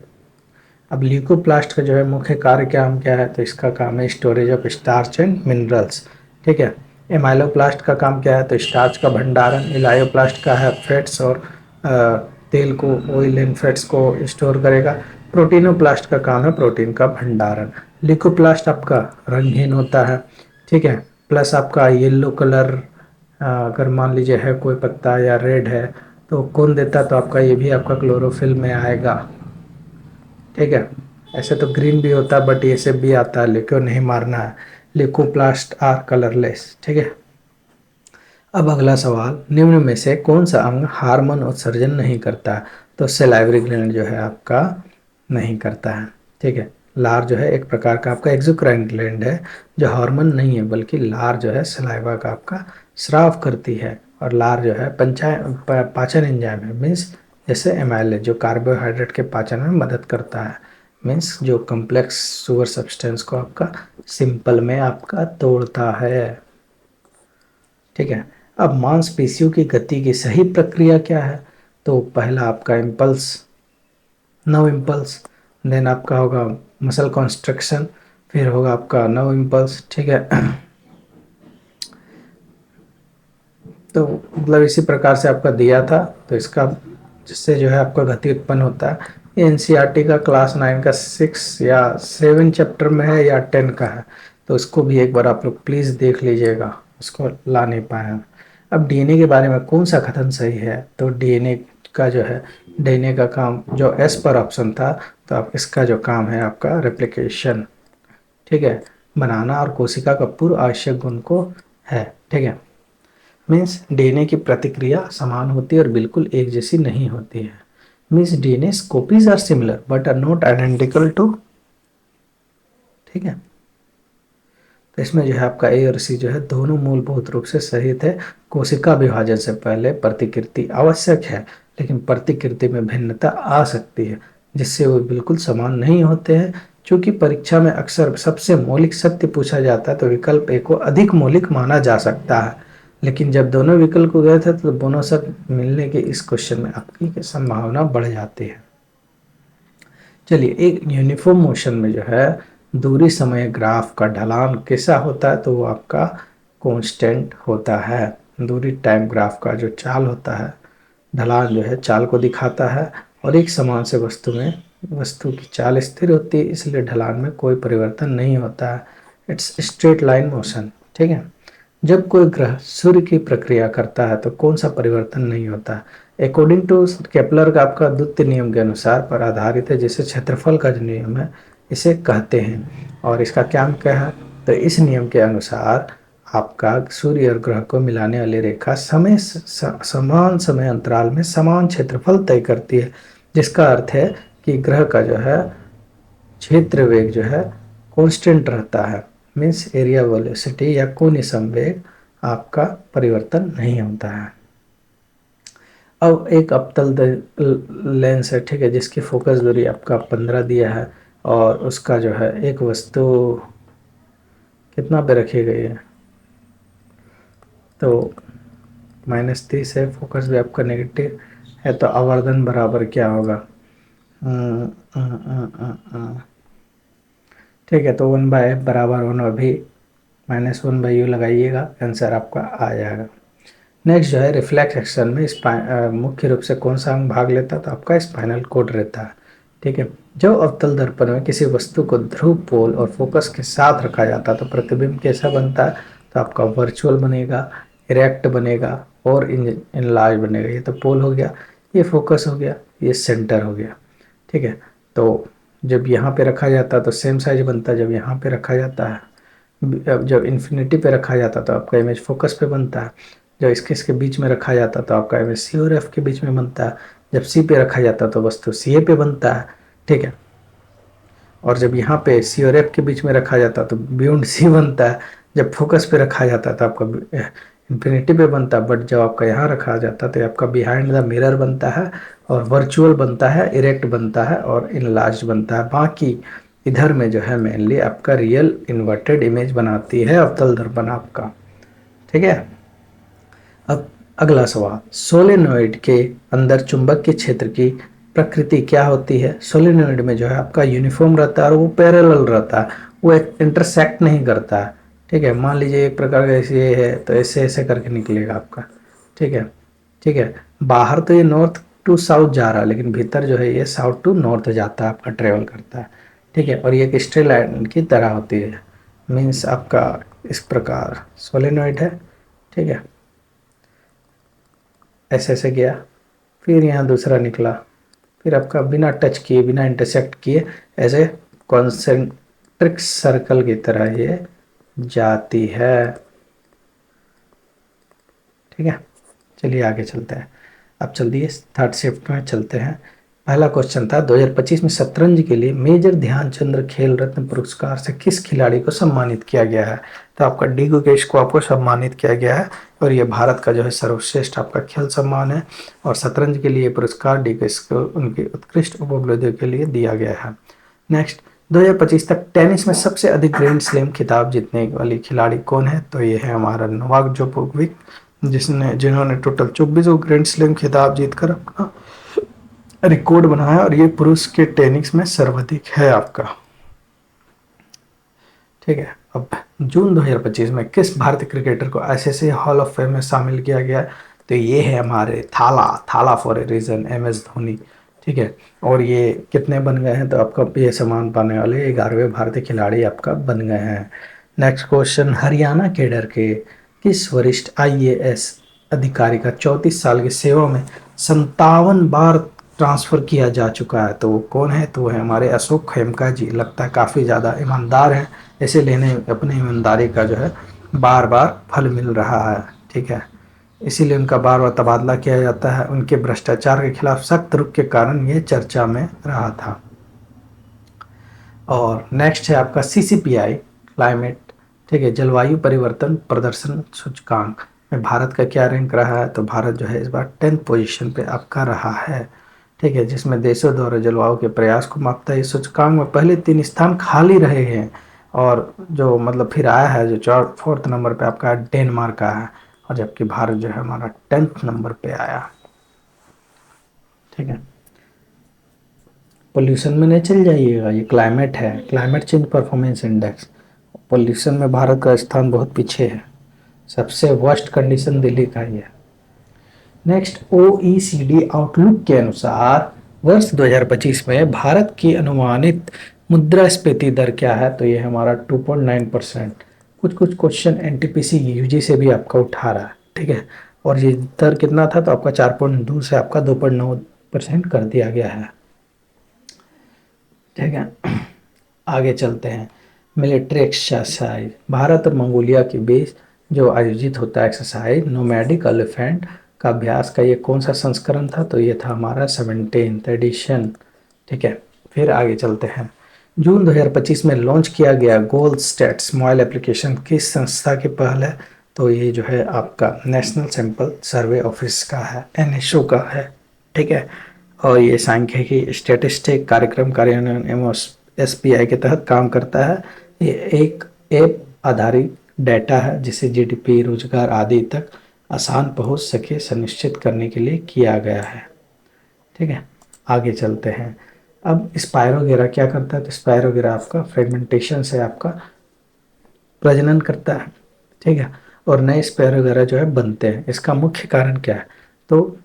अब ल्यूकोप्लास्ट का जो है मुख्य कार्य क्या है? तो इसका काम है storage of starch and minerals, ठीक है। एमाइलोप्लास्ट का काम क्या है? तो स्टार्च का भंडारण। इलायोप्लास्ट का है फैट्स और तेल को, ऑयल एंड फैट्स को स्टोर करेगा। प्रोटीनोप्लास्ट का काम है प्रोटीन का भंडारण। ल्यूकोप्लास्ट आपका रंगहीन होता है, ठीक है। प्लस आपका येलो कलर, अगर मान लीजिए है कोई पत्ता या रेड है तो कौन देता है? तो आपका ये भी आपका क्लोरोफिल में आएगा, ठीक है। ऐसे तो ग्रीन भी होता है बट ये से भी आता है, लेकिन नहीं मारना है। लिकोप्लास्ट आर कलरलेस, ठीक है। अब अगला सवाल, निम्न में से कौन सा अंग हार्मोन उत्सर्जन नहीं करता? तो सलाइवरी ग्लैंड जो है आपका नहीं करता है, ठीक है। लार जो है एक प्रकार का आपका एक्सोक्राइन ग्लैंड है जो हार्मोन नहीं है, बल्कि लार जो है सलाइवा का आपका स्राव करती है, और लार जो है पाचन एंजाइम है, मीन्स जैसे एमाइलेज जो कार्बोहाइड्रेट के पाचन में मदद करता है, मीन्स जो कम्प्लेक्स शुगर सब्सटेंस को आपका सिंपल में आपका तोड़ता है, ठीक है। अब मांसपेशियों की गति की सही प्रक्रिया क्या है? तो पहला आपका इम्पल्स, नो इम्पल्स, देन आपका होगा मसल कॉन्स्ट्रक्शन, फिर होगा आपका नो इम्पल्स, ठीक है। तो मतलब इसी प्रकार से आपका दिया था, तो इसका जिससे जो है आपका गति उत्पन्न होता है। ये एनसीईआरटी का क्लास 9 का 6 या 7 चैप्टर में है या 10 का है, तो इसको भी एक बार आप लोग प्लीज़ देख लीजिएगा, उसको ला नहीं पाए हैं। अब डीएनए के बारे में कौन सा कथन सही है, तो डीएनए का जो है, डीएनए का काम जो एस पर ऑप्शन था, तो आप इसका जो काम है आपका रेप्लिकेशन, ठीक है, बनाना और कोशिका का पूर्व आवश्यक गुण को है, ठीक है। मीन्स डीएनए की प्रतिक्रिया समान होती है और बिल्कुल एक जैसी नहीं होती है। Means DNA copies are similar but are not identical to, ठीक है। तो इसमें जो है आपका ए और सी जो है दोनों मूलभूत रूप से सहित है। कोशिका विभाजन से पहले प्रतिकृति आवश्यक है, लेकिन प्रतिकृति में भिन्नता आ सकती है जिससे वो बिल्कुल समान नहीं होते हैं। चूंकि परीक्षा में अक्सर सबसे मौलिक सत्य पूछा जाता है, तो विकल्प ए को अधिक मौलिक माना जा सकता है, लेकिन जब दोनों विकल्प गए थे तो दोनों सत्य मिलने के इस क्वेश्चन में आपकी संभावना बढ़ जाती है। चलिए, एक यूनिफॉर्म मोशन में जो है दूरी समय ग्राफ का ढलान कैसा होता है, तो वो आपका कांस्टेंट होता है। दूरी टाइम ग्राफ का जो चाल होता है, ढलान जो है चाल को दिखाता है, और एक समान से वस्तु में वस्तु की चाल स्थिर होती है, इसलिए ढलान में कोई परिवर्तन नहीं होता है। इट्स स्ट्रेट लाइन मोशन, ठीक है। जब कोई ग्रह सूर्य की प्रक्रिया करता है तो कौन सा परिवर्तन नहीं होता? अकॉर्डिंग टू केपलर का आपका द्वितीय नियम के अनुसार पर आधारित है, जिसे क्षेत्रफल का जो नियम है इसे कहते हैं, और इसका क्या है, तो इस नियम के अनुसार आपका सूर्य और ग्रह को मिलाने वाली रेखा समान समय अंतराल में समान क्षेत्रफल तय करती है, जिसका अर्थ है कि ग्रह का जो है क्षेत्र वेग जो है कांस्टेंट रहता है। मीन्स एरिया वेलोसिटी या कोणीय संवेग आपका परिवर्तन नहीं होता है। अब एक अवतल लेंस है, ठीक है, जिसकी फोकस दूरी आपका 15 दिया है, और उसका जो है एक वस्तु कितना पे रखी गई है, तो -30 है, फोकस भी आपका नेगेटिव है, तो आवर्धन बराबर क्या होगा, ठीक है, तो 1/f बराबर 1 अभी -1/u लगाइएगा, आंसर आपका आ जाएगा। नेक्स्ट जो है रिफ्लेक्स एक्शन में मुख्य रूप से कौन सा अंग भाग लेता है, तो आपका स्पाइनल कॉर्ड रहता है, ठीक है। जब अवतल दर्पण में किसी वस्तु को ध्रुव पोल और फोकस के साथ रखा जाता है तो प्रतिबिंब कैसा बनता है, तो आपका वर्चुअल बनेगा, इरेक्ट बनेगा और इनलार्ज बनेगा। ये तो पोल हो गया, ये फोकस हो गया, ये सेंटर हो गया, ठीक है। तो जब यहाँ पे रखा जाता है तो सेम साइज बनता है, जब यहाँ पे रखा जाता है, जब इन्फिनिटी पे रखा जाता है तो आपका इमेज फोकस पे बनता है, जब इसके बीच में रखा जाता है तो आपका इमेज सी और एफ के बीच में बनता है, जब सी पे रखा जाता है तो वस्तु सी ए पे बनता है, ठीक है। और जब यहाँ पे सी और एफ के बीच में रखा जाता है तो बियॉन्ड सी बनता है, जब फोकस पे रखा जाता है तो आपका इन्फिनिटी पे बनता है, बट जब आपका यहाँ रखा जाता है तो आपका बिहाइंड द मिरर बनता है, और वर्चुअल बनता है, इरेक्ट बनता है और इनलार्ज बनता है। बाकी इधर में जो है मेनली आपका रियल इन्वर्टेड इमेज बनाती है अवतल दर्पण आपका, ठीक है। अब अगला सवाल, सोलेनोइड के अंदर चुंबक के क्षेत्र की प्रकृति क्या होती है? सोलेनोइड में जो है आपका यूनिफॉर्म रहता है और वो पैरेलल रहता है, वो इंटरसेक्ट नहीं करता है, ठीक है। मान लीजिए एक प्रकार का ऐसे है तो ऐसे ऐसे करके निकलेगा आपका, ठीक है, ठीक है। बाहर तो ये नॉर्थ टू साउथ जा रहा है, लेकिन भीतर जो है ये साउथ टू नॉर्थ जाता है, आपका ट्रेवल करता है, ठीक है। और ये एक स्ट्रेट लाइन की तरह होती है, मीन्स आपका इस प्रकार सोलेनोइड है, ठीक है, ऐसे ऐसे गया, फिर यहाँ दूसरा निकला, फिर आपका बिना टच किए बिना इंटरसेक्ट किए ऐसे कॉन्सेंट्रिक सर्कल की तरह ये जाती है, ठीक है। चलिए आगे चलते हैं। अब चलिए थर्ड शिफ्ट में चलते हैं। पहला क्वेश्चन था 2025 में शतरंज के लिए मेजर ध्यानचंद्र खेल रत्न पुरस्कार से किस खिलाड़ी को सम्मानित किया गया है? तो आपका डी गुकेश को आपको सम्मानित किया गया है, और ये भारत का जो है सर्वश्रेष्ठ आपका खेल सम्मान है, और शतरंज के लिए पुरस्कार डी गुकेश को उनकी उत्कृष्ट उपलब्धियों के लिए दिया गया है। नेक्स्ट, 2025 तक टेनिस में सबसे अधिक ग्रैंड स्लैम खिताब जीतने वाली खिलाड़ी कौन है? तो ये है हमारा नोवाक जोकोविक, जिन्होंने टोटल 24 ग्रैंड स्लैम खिताब जीतकर अपना रिकॉर्ड बना है और ये पुरुष के टेनिस में सर्वाधिक है आपका। ठीक है, अब जून 2025 में किस भारतीय क्रिकेटर को आईसीसी हॉल ऑफ फेम में शामिल किया गया? तो ये है हमारे Thala, Thala for a reason, M S Dhoni. ठीक है, और ये कितने बन गए हैं? तो आपका ये सम्मान पाने वाले 11वें भारतीय खिलाड़ी आपका बन गए हैं। नेक्स्ट क्वेश्चन, हरियाणा कैडर के किस वरिष्ठ आईएएस अधिकारी का 34 साल की सेवा में 57 बार ट्रांसफ़र किया जा चुका है? तो वो कौन है? तो वो है हमारे अशोक खेमका जी। लगता है काफ़ी ज़्यादा ईमानदार हैं, इसीलिए इन्हें अपनी ईमानदारी का जो है बार बार फल मिल रहा है। ठीक है, इसीलिए उनका बार बार तबादला किया जाता है। उनके भ्रष्टाचार के खिलाफ सख्त रुख के कारण ये चर्चा में रहा था। और नेक्स्ट है आपका सीसीपीआई क्लाइमेट, ठीक है, जलवायु परिवर्तन प्रदर्शन सूचकांक में भारत का क्या रैंक रहा है? तो भारत जो है इस बार 10th पोजीशन पे आपका रहा है। ठीक है, जिसमें देशों द्वारा जलवायु के प्रयास को मापता है। इस सूचकांक में पहले 3 स्थान खाली रहे हैं और जो मतलब फिर आया है जो 4th नंबर पे आपका डेनमार्क का है, और जबकि भारत जो है हमारा 10th नंबर पे आया। ठीक है, पोल्यूशन में नहीं चल जाइएगा, ये क्लाइमेट है, climate change performance index. Pollution में भारत का स्थान बहुत पीछे है, सबसे वर्स्ट कंडीशन दिल्ली का ही है। नेक्स्ट, ओईसीडी आउटलुक के अनुसार वर्ष 2025 में भारत की अनुमानित मुद्रास्फीति दर क्या है? तो ये हमारा 2.9%। कुछ कुछ क्वेश्चन एनटीपीसी यूजी से भी आपका उठा रहा है। ठीक है, और ये दर कितना था? तो आपका 4.2 से आपका 2.9% कर दिया गया है। ठीक है, आगे चलते हैं। मिलिट्री एक्सरसाइज, भारत और मंगोलिया के बीच जो आयोजित होता है एक्सरसाइज नोमैडिक एलिफेंट का अभ्यास का ये कौन सा संस्करण था? तो ये था हमारा 17th एडिशन। ठीक है, फिर आगे चलते हैं। जून 2025 में लॉन्च किया गया गोल्ड स्टैट्स मोबाइल एप्लीकेशन किस संस्था की पहल है? तो ये जो है आपका नेशनल सैंपल सर्वे ऑफिस का है, एनएसओ का है। ठीक है, और ये सांख्यिकी स्टैटिस्टिक कार्यक्रम कार्यान्वयन एवं एसपीआई के तहत काम करता है। ये एक ऐप आधारित डेटा है जिसे जीडीपी, रोजगार आदि तक आसान पहुंच सके सुनिश्चित करने के लिए किया गया है। ठीक है, आगे चलते हैं। अब स्पायरो वगैरह क्या करता है? तो स्पायरो वगैरह आपका फ्रेगमेंटेशन से आपका प्रजनन करता है। ठीक है, और नए स्पायरो वगैरह जो है बनते हैं। इसका मुख्य कारण क्या है? तो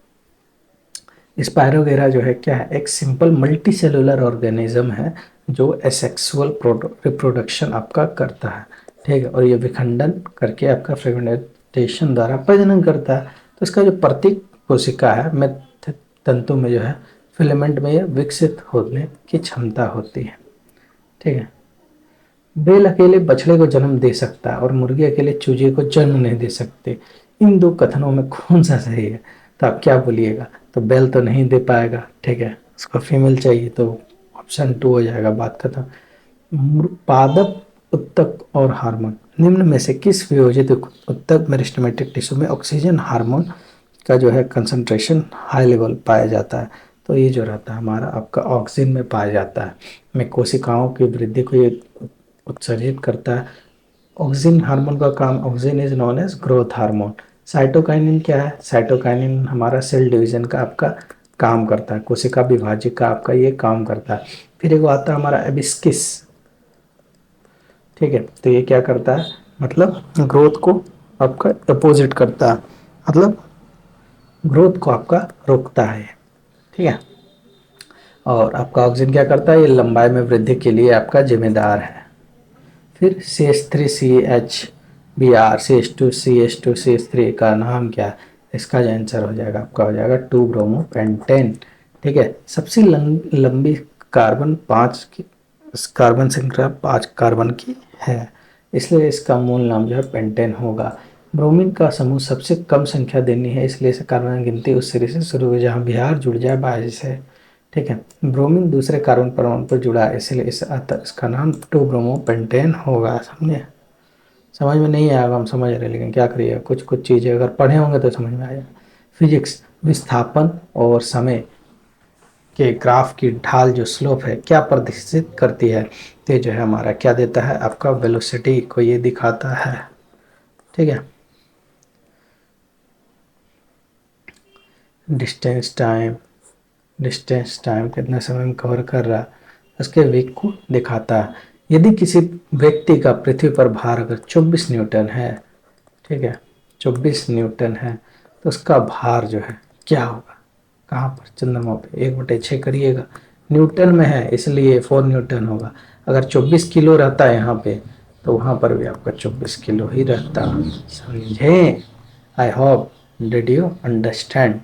स्पायरोगेरा जो है क्या है? एक सिंपल मल्टी सेलुलर ऑर्गेनिज्म है जो एसेक्सुअल रिप्रोडक्शन आपका करता है। ठीक है, और ये विखंडन करके आपका फ्रेगमेंटेशन द्वारा प्रजनन करता है। तो इसका जो प्रतीक कोशिका है में तंतु में जो है फिलामेंट में ये विकसित होने की क्षमता होती है। ठीक है, बैल अकेले बछड़े को जन्म दे सकता है और मुर्गी अकेले चूजे को जन्म नहीं दे सकते। इन दो कथनों में कौन सा सही है? तो आप क्या बोलिएगा? तो बैल तो नहीं दे पाएगा, ठीक है, उसको फीमेल चाहिए, तो ऑप्शन 2 हो जाएगा, बात खत्म। पादप उत्तक और हार्मोन, निम्न में से किस वियोजित उत्तक मेरिस्टेमेटिक टिश्यू में ऑक्सीजन हार्मोन का जो है कंसंट्रेशन हाई लेवल पाया जाता है? तो ये जो रहता है हमारा आपका ऑक्सीजन में पाया जाता है, में कोशिकाओं की वृद्धि को ये उत्सर्जित करता है। ऑक्सीजन हार्मोन का काम, oxygen is known as growth hormone. Cytokinin क्या है? साइटोकाइनिन हमारा सेल डिवीजन का आपका काम करता है, कोशिका विभाजक का आपका ये काम करता है। फिर एक आता है हमारा एबिस्किस। ठीक है, तो ये क्या करता है? मतलब ग्रोथ को आपका अपोजिट करता है, मतलब ग्रोथ को आपका रोकता है। ठीक है, और आपका ऑक्सीजन क्या करता है? ये लंबाई में वृद्धि के लिए आपका जिम्मेदार है। फिर CH3CH BR CH2CH2CH3 का नाम क्या है? इसका जो आंसर हो जाएगा आपका हो जाएगा 2 ब्रोमो पेंटेन। ठीक है, सबसे लंबी कार्बन 5 की कार्बन श्रृंखला 5 कार्बन की है, इसलिए इसका मूल नाम जो है पेंटेन होगा। ब्रोमीन का समूह सबसे कम संख्या देनी है, इसलिए इसे कार्बन की गिनती उस सिरे से शुरू हुई जहाँ बिहार जुड़ जाए 22 से। ठीक है, ब्रोमीन दूसरे कार्बन परमाणु पर जुड़ा है, इसलिए इसका नाम 2 ब्रोमो पेंटेन होगा। समझे? समझ में नहीं आएगा, हम समझ रहे, लेकिन क्या करिए, कुछ कुछ चीज़ें अगर पढ़े होंगे तो समझ में आएगा। फिजिक्स, विस्थापन और समय के ग्राफ की ढाल जो स्लोप है क्या प्रदर्शित करती है? तो जो है हमारा क्या देता है? आपका वेलोसिटी को ये दिखाता है। ठीक है, डिस्टेंस, टाइम, डिस्टेंस टाइम कितने समय में कवर कर रहा है उसके वेग को दिखाता है। यदि किसी व्यक्ति का पृथ्वी पर भार अगर 24 न्यूटन है, ठीक है, 24 न्यूटन है, तो उसका भार जो है क्या होगा, कहाँ पर, चंद्रमा पे 1/6 करिएगा, न्यूटन में है इसलिए 4 न्यूटन होगा। अगर 24 किलो रहता है यहाँ पे तो वहाँ पर भी आपका 24 किलो ही रहता। समझे? I hope did you understand.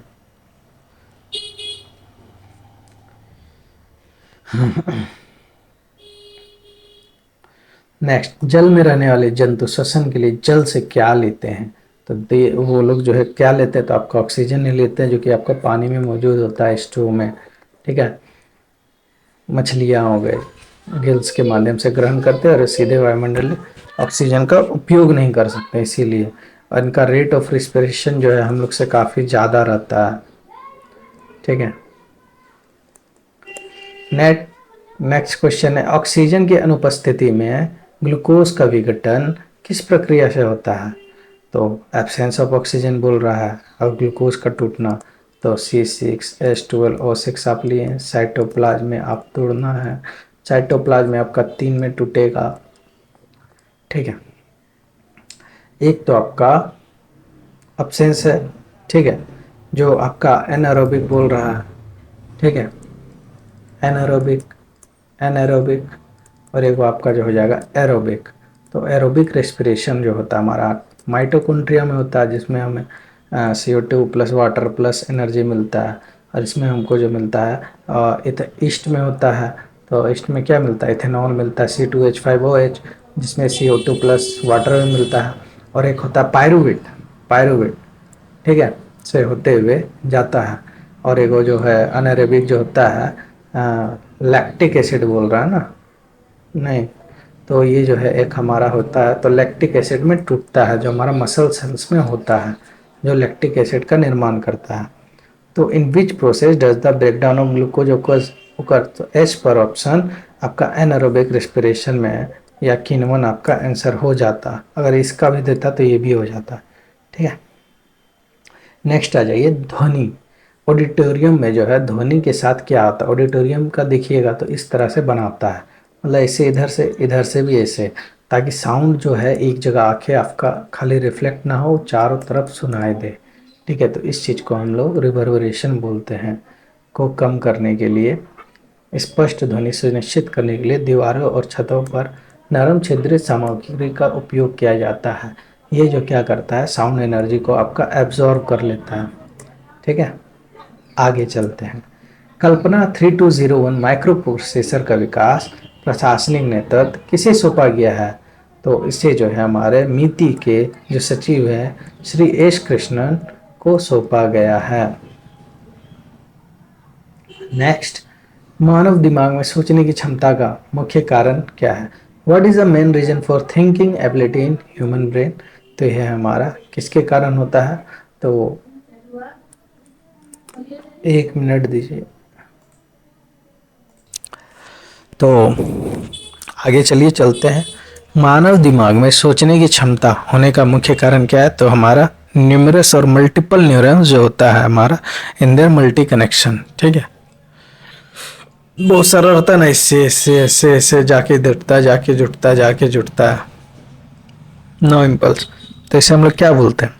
Next, जल में रहने वाले जंतु श्वसन के लिए जल से क्या लेते हैं? तो वो लोग जो है क्या लेते हैं, तो आपका ऑक्सीजन नहीं लेते हैं जो कि आपका पानी में मौजूद होता है स्टोव में, ठीक है। मछलियाँ हो गए गिल्स के माध्यम से ग्रहण करते हैं और सीधे वायुमंडल ऑक्सीजन का उपयोग नहीं कर सकते, इसीलिए। और इनका रेट ऑफ रिस्पिरेशन जो है हम लोग से काफ़ी ज़्यादा रहता है, ठीक है। नेक्स्ट क्वेश्चन है, ऑक्सीजन की अनुपस्थिति में ग्लूकोज का विघटन किस प्रक्रिया से होता है? तो एब्सेंस ऑफ ऑक्सीजन बोल रहा है और ग्लूकोज का टूटना, तो C6H12O6 आप लिए। साइटोप्लाज्म में आप तोड़ना है, साइटोप्लाज्म में आपका 3 में टूटेगा, ठीक है। एक तो आपका एब्सेंस है, ठीक है, जो आपका एनारोबिक बोल रहा है, ठीक है, एनारोबिक और एक आपका जो हो जाएगा एरोबिक। तो एरोबिक रेस्पिरेशन जो होता है हमारा माइटोकॉन्ड्रिया में होता है, जिसमें हमें CO2 plus water plus energy मिलता है, और इसमें हमको जो मिलता है ईस्ट में होता है, तो ईस्ट में क्या मिलता है, इथेनॉल मिलता है C2H5OH, जिसमें CO2 प्लस वाटर में मिलता है। और एक होता है पायरुवेट, ठीक है, से होते हुए जाता है। और एक वो जो है अनएरोबिक जो होता है लैक्टिक एसिड बोल रहा है ना, नहीं, तो ये जो है एक हमारा होता है, तो लैक्टिक एसिड में टूटता है, जो हमारा मसल सेल्स में होता है, जो लैक्टिक एसिड का निर्माण करता है। तो in which process does the breakdown of glucose occur? तो एच पर ऑप्शन आपका एनारोबिक रेस्पिरेशन में या किन्वन आपका आंसर हो जाता। अगर इसका भी देता तो ये भी हो जाता, ठीक है। नेक्स्ट आ जाइए, ध्वनि। ऑडिटोरियम में जो है ध्वनि के साथ क्या होता है? ऑडिटोरियम का देखिएगा तो इस तरह से बनाता है, मतलब ऐसे इधर से भी ऐसे, ताकि साउंड जो है एक जगह आके आपका खाली रिफ्लेक्ट ना हो, चारों तरफ सुनाई दे, ठीक है। तो इस चीज़ को हम लोग रिवर्बरेशन बोलते हैं। को कम करने के लिए, स्पष्ट ध्वनि सुनिश्चित करने के लिए दीवारों और छतों पर नरम छिद्रित सामग्री का उपयोग किया जाता है। ये जो क्या करता है, साउंड एनर्जी को आपका एब्जॉर्ब कर लेता है, ठीक है। आगे चलते हैं। कल्पना 3201 माइक्रो प्रोसेसर का विकास प्रशासनिक नेतृत्व किसे सौंपा गया है? तो इसे जो है हमारे मीति के जो सचिव है श्री एस कृष्णन को सौंपा गया है। नेक्स्ट, मानव दिमाग में सोचने की क्षमता का मुख्य कारण क्या है? What is the main reason for thinking ability in human brain? तो यह हमारा किसके कारण होता है? तो 1 मिनट दीजिए। तो आगे चलिए चलते हैं। मानव दिमाग में सोचने की क्षमता होने का मुख्य कारण क्या है? तो हमारा न्यूमरस और मल्टीपल न्यूरॉन्स जो होता है हमारा, इन देयर मल्टी कनेक्शन, ठीक है। बहुत सारा होता है ना, इससे ऐसे ऐसे ऐसे जाके जुटता है, नो इम्पल्स। तो इसे हम लोग क्या बोलते हैं?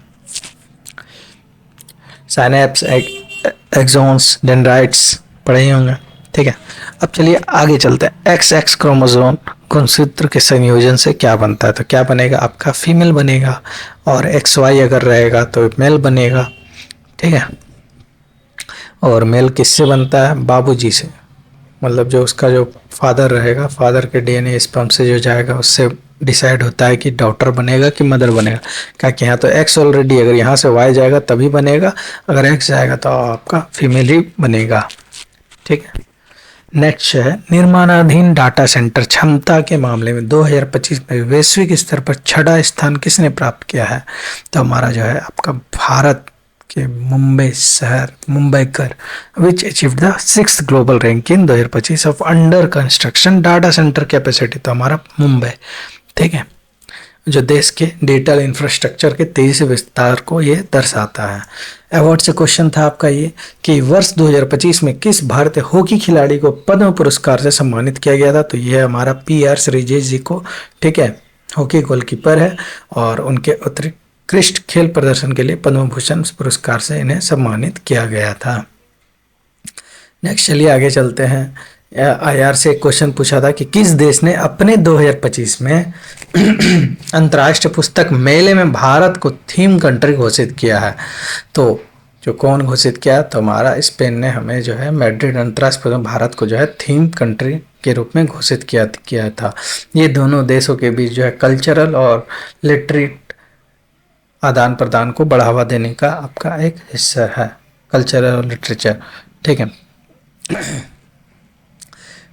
साइनेप्स, एक्सॉन्स, डेंड्राइट्स पढ़े ही होंगे, ठीक है। अब चलिए आगे चलते हैं। एक्स क्रोमोसोम गुणसूत्र के संयोजन से क्या बनता है? तो क्या बनेगा? आपका फीमेल बनेगा, और XY अगर रहेगा तो मेल बनेगा, ठीक है। और मेल किससे बनता है? बाबूजी से, मतलब जो उसका जो फादर रहेगा, फादर के DNA स्पर्म से जो जाएगा उससे डिसाइड होता है कि डॉटर बनेगा कि मदर बनेगा। क्या कि यहाँ तो X ऑलरेडी, अगर यहाँ से Y जाएगा तभी बनेगा, अगर X जाएगा तो आपका फीमेल ही बनेगा, ठीक है। नेक्स्ट है, निर्माणाधीन डाटा सेंटर क्षमता के मामले में 2025 में वैश्विक स्तर पर 6वां स्थान किसने प्राप्त किया है? तो हमारा जो है आपका भारत के मुंबईकर which achieved the 6th global ranking 2025 of under construction data centre capacity. तो हमारा मुंबई, ठीक है। जो देश के डिजिटल इंफ्रास्ट्रक्चर के तेजी से विस्तार को ये दर्शाता है। अवार्ड से क्वेश्चन था आपका ये कि वर्ष 2025 में किस भारतीय हॉकी खिलाड़ी को पद्म पुरस्कार से सम्मानित किया गया था, तो ये हमारा PR श्रीजेश जी को, ठीक है, हॉकी गोलकीपर है और उनके उत्कृष्ट खेल प्रदर्शन के लिए पद्म भूषण पुरस्कार से इन्हें सम्मानित किया गया था। नेक्स्ट चलिए आगे चलते हैं। IR से एक क्वेश्चन पूछा था कि किस देश ने अपने 2025 में अंतर्राष्ट्रीय पुस्तक मेले में भारत को थीम कंट्री घोषित किया है, तो जो कौन घोषित किया, तो हमारा स्पेन ने हमें जो है मैड्रिड अंतर्राष्ट्रीय भारत को जो है थीम कंट्री के रूप में घोषित किया था। ये दोनों देशों के बीच जो है कल्चरल और लिटरेरी आदान प्रदान को बढ़ावा देने का आपका एक हिस्सा है, कल्चरल और लिटरेचर, ठीक है।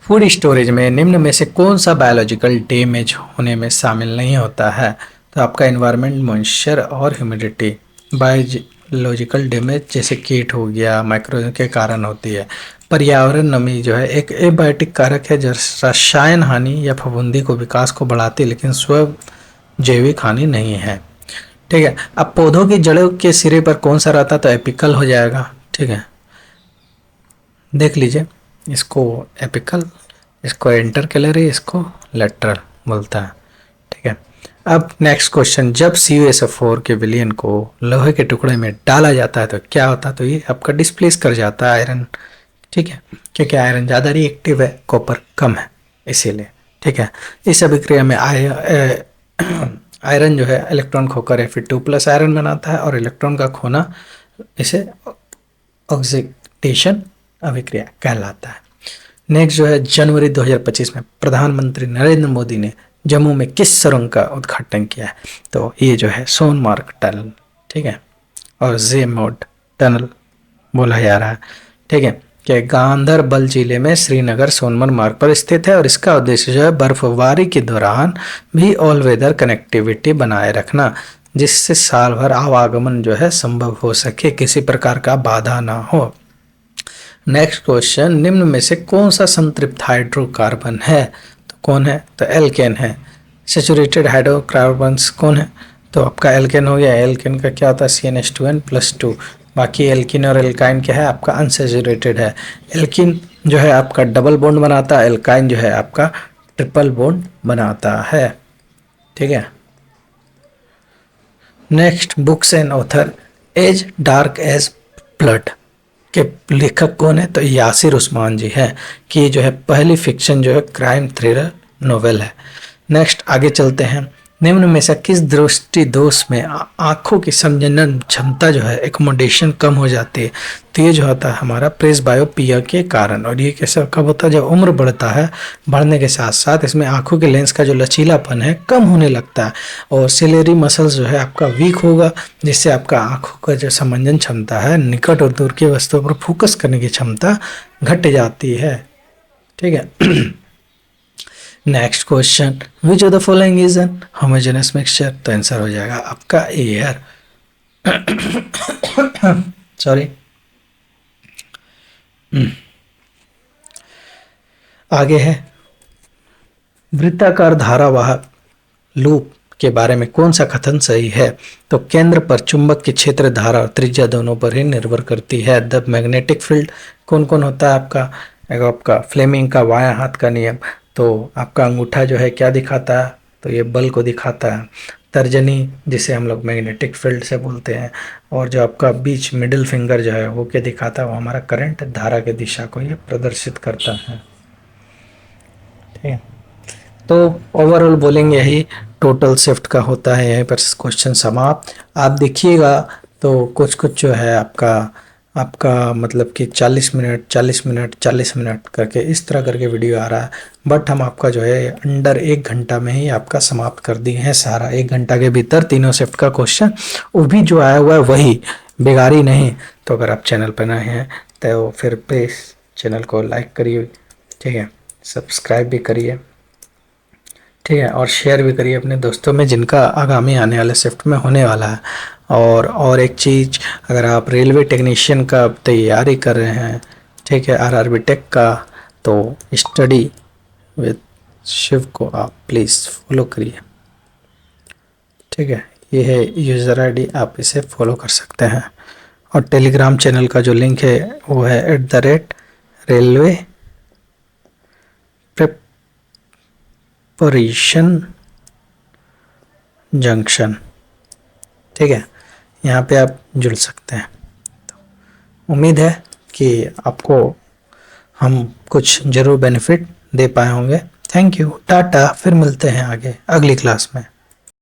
फूड स्टोरेज में निम्न में से कौन सा बायोलॉजिकल डैमेज होने में शामिल नहीं होता है, तो आपका एनवायरनमेंट, मॉइस्चर और ह्यूमिडिटी। बायोलॉजिकल डैमेज जैसे कीट हो गया, माइक्रो के कारण होती है। पर्यावरण नमी जो है एक एबायोटिक कारक है जो रसायन हानि या फफूंदी को विकास को बढ़ाती है, लेकिन स्व जैविक हानि नहीं है, ठीक है। अब पौधों की जड़ों के सिरे पर कौन सा रहता, तो एपिकल हो जाएगा, ठीक है। देख लीजिए, इसको एपिकल, इसको इंटरकैलरी, इसको लेटरल बोलता है, ठीक है। अब नेक्स्ट क्वेश्चन, जब CuSO4 के विलयन को लोहे के टुकड़े में डाला जाता है तो क्या होता है, तो ये आपका डिस्प्लेस कर जाता है आयरन, ठीक है, क्योंकि आयरन ज़्यादा रिएक्टिव है, कॉपर कम है, इसीलिए, ठीक है। इस अभिक्रिया में आयरन जो है इलेक्ट्रॉन खोकर Fe2+ आयरन बनाता है और इलेक्ट्रॉन का खोना इसे ऑक्सीडेशन अभिक्रिया कहलाता है। नेक्स्ट जो है, जनवरी 2025 में प्रधानमंत्री नरेंद्र मोदी ने जम्मू में किस सुरंग का उद्घाटन किया है, तो ये जो है सोनमार्ग टनल, ठीक है, और जेमोड टनल बोला जा रहा है, ठीक है, कि गांधरबल जिले में श्रीनगर सोनमर्ग मार्ग पर स्थित है और इसका उद्देश्य जो है बर्फबारी के दौरान भी ऑल वेदर कनेक्टिविटी बनाए रखना, जिससे साल भर आवागमन जो है संभव हो सके, किसी प्रकार का बाधा ना हो। नेक्स्ट क्वेश्चन, निम्न में से कौन सा संतृप्त हाइड्रोकार्बन है, तो कौन है, तो एल्केन है। सैचुरेटेड हाइड्रोकार्बन्स कौन है, तो आपका एल्केन हो गया। एल्केन का क्या होता है, CnH2n+2। बाकी एल्किन और एल्काइन क्या है, आपका अनसैचुरेटेड है। एल्किन जो है आपका डबल बॉन्ड बनाता है, एल्काइन जो है आपका ट्रिपल बॉन्ड बनाता है, ठीक है। Next, books and author, as dark as blood के लेखक कौन है, तो यासिर उस्मान जी है, कि ये जो है पहली फिक्शन जो है क्राइम थ्रिलर नोवेल है। नेक्स्ट आगे चलते हैं, निम्न में से किस दृष्टि दोष में आंखों की संजनन क्षमता जो है एकोमोडेशन कम हो जाती है, तो ये जो होता है हमारा प्रेसबायोपिया के कारण। और ये कैसे कब होता है, जब उम्र बढ़ता है, बढ़ने के साथ साथ इसमें आंखों के लेंस का जो लचीलापन है कम होने लगता है और सिलेरी मसल्स जो है आपका वीक होगा, जिससे आपका आंखों का जो समंजन क्षमता है, निकट और दूर की वस्तुओं पर फोकस करने की क्षमता घट जाती है, ठीक है। Next question, which of the following is an homogeneous mixture, तो आंसर हो जाएगा आपका एयर। सॉरी, आगे है, वृत्ताकार धारावाहक लूप के बारे में कौन सा कथन सही है, तो केंद्र पर चुंबक की क्षेत्र धारा और त्रिज्या दोनों पर ही निर्भर करती है। द मैग्नेटिक फील्ड कौन कौन होता है आपका फ्लेमिंग का बायां हाथ का नियम, तो आपका अंगूठा जो है क्या दिखाता है, तो ये बल को दिखाता है। तर्जनी जिसे हम लोग मैग्नेटिक फील्ड से बोलते हैं, और जो आपका बीच मिडिल फिंगर जो है वो क्या दिखाता है, वो हमारा करंट धारा की दिशा को ये प्रदर्शित करता है, ठीक है। तो ओवरऑल बोलेंगे यही टोटल शिफ्ट का होता है। यहीं पर क्वेश्चन समाप्त। आप देखिएगा तो कुछ कुछ जो है आपका मतलब कि 40 मिनट 40 मिनट 40 मिनट करके इस तरह करके वीडियो आ रहा है, बट हम आपका जो है अंडर 1 घंटा में ही आपका समाप्त कर दिए हैं सारा। 1 घंटा के भीतर तीनों शिफ्ट का क्वेश्चन, वो भी जो आया हुआ है वही, बेगारी नहीं। तो अगर आप चैनल पर नए हैं तो फिर प्लीज़ चैनल को लाइक करिए, ठीक है, सब्सक्राइब भी करिए, ठीक है, और शेयर भी करिए अपने दोस्तों में जिनका आगामी आने वाले शिफ्ट में होने वाला है। और एक चीज़, अगर आप रेलवे टेक्नीशियन का तैयारी कर रहे हैं, ठीक है, RRB टेक का, तो स्टडी विद शिव को आप प्लीज़ फॉलो करिए। ठीक है, ये है यूज़र आईडी, आप इसे फॉलो कर सकते हैं। और टेलीग्राम चैनल का जो लिंक है वो है @रेलवे प्रिपरेशन जंक्शन। ठीक है, यहाँ पे आप जुड़ सकते हैं। उम्मीद है कि आपको हम कुछ ज़रूर बेनिफिट दे पाए होंगे। थैंक यू, टाटा, फिर मिलते हैं आगे अगली क्लास में।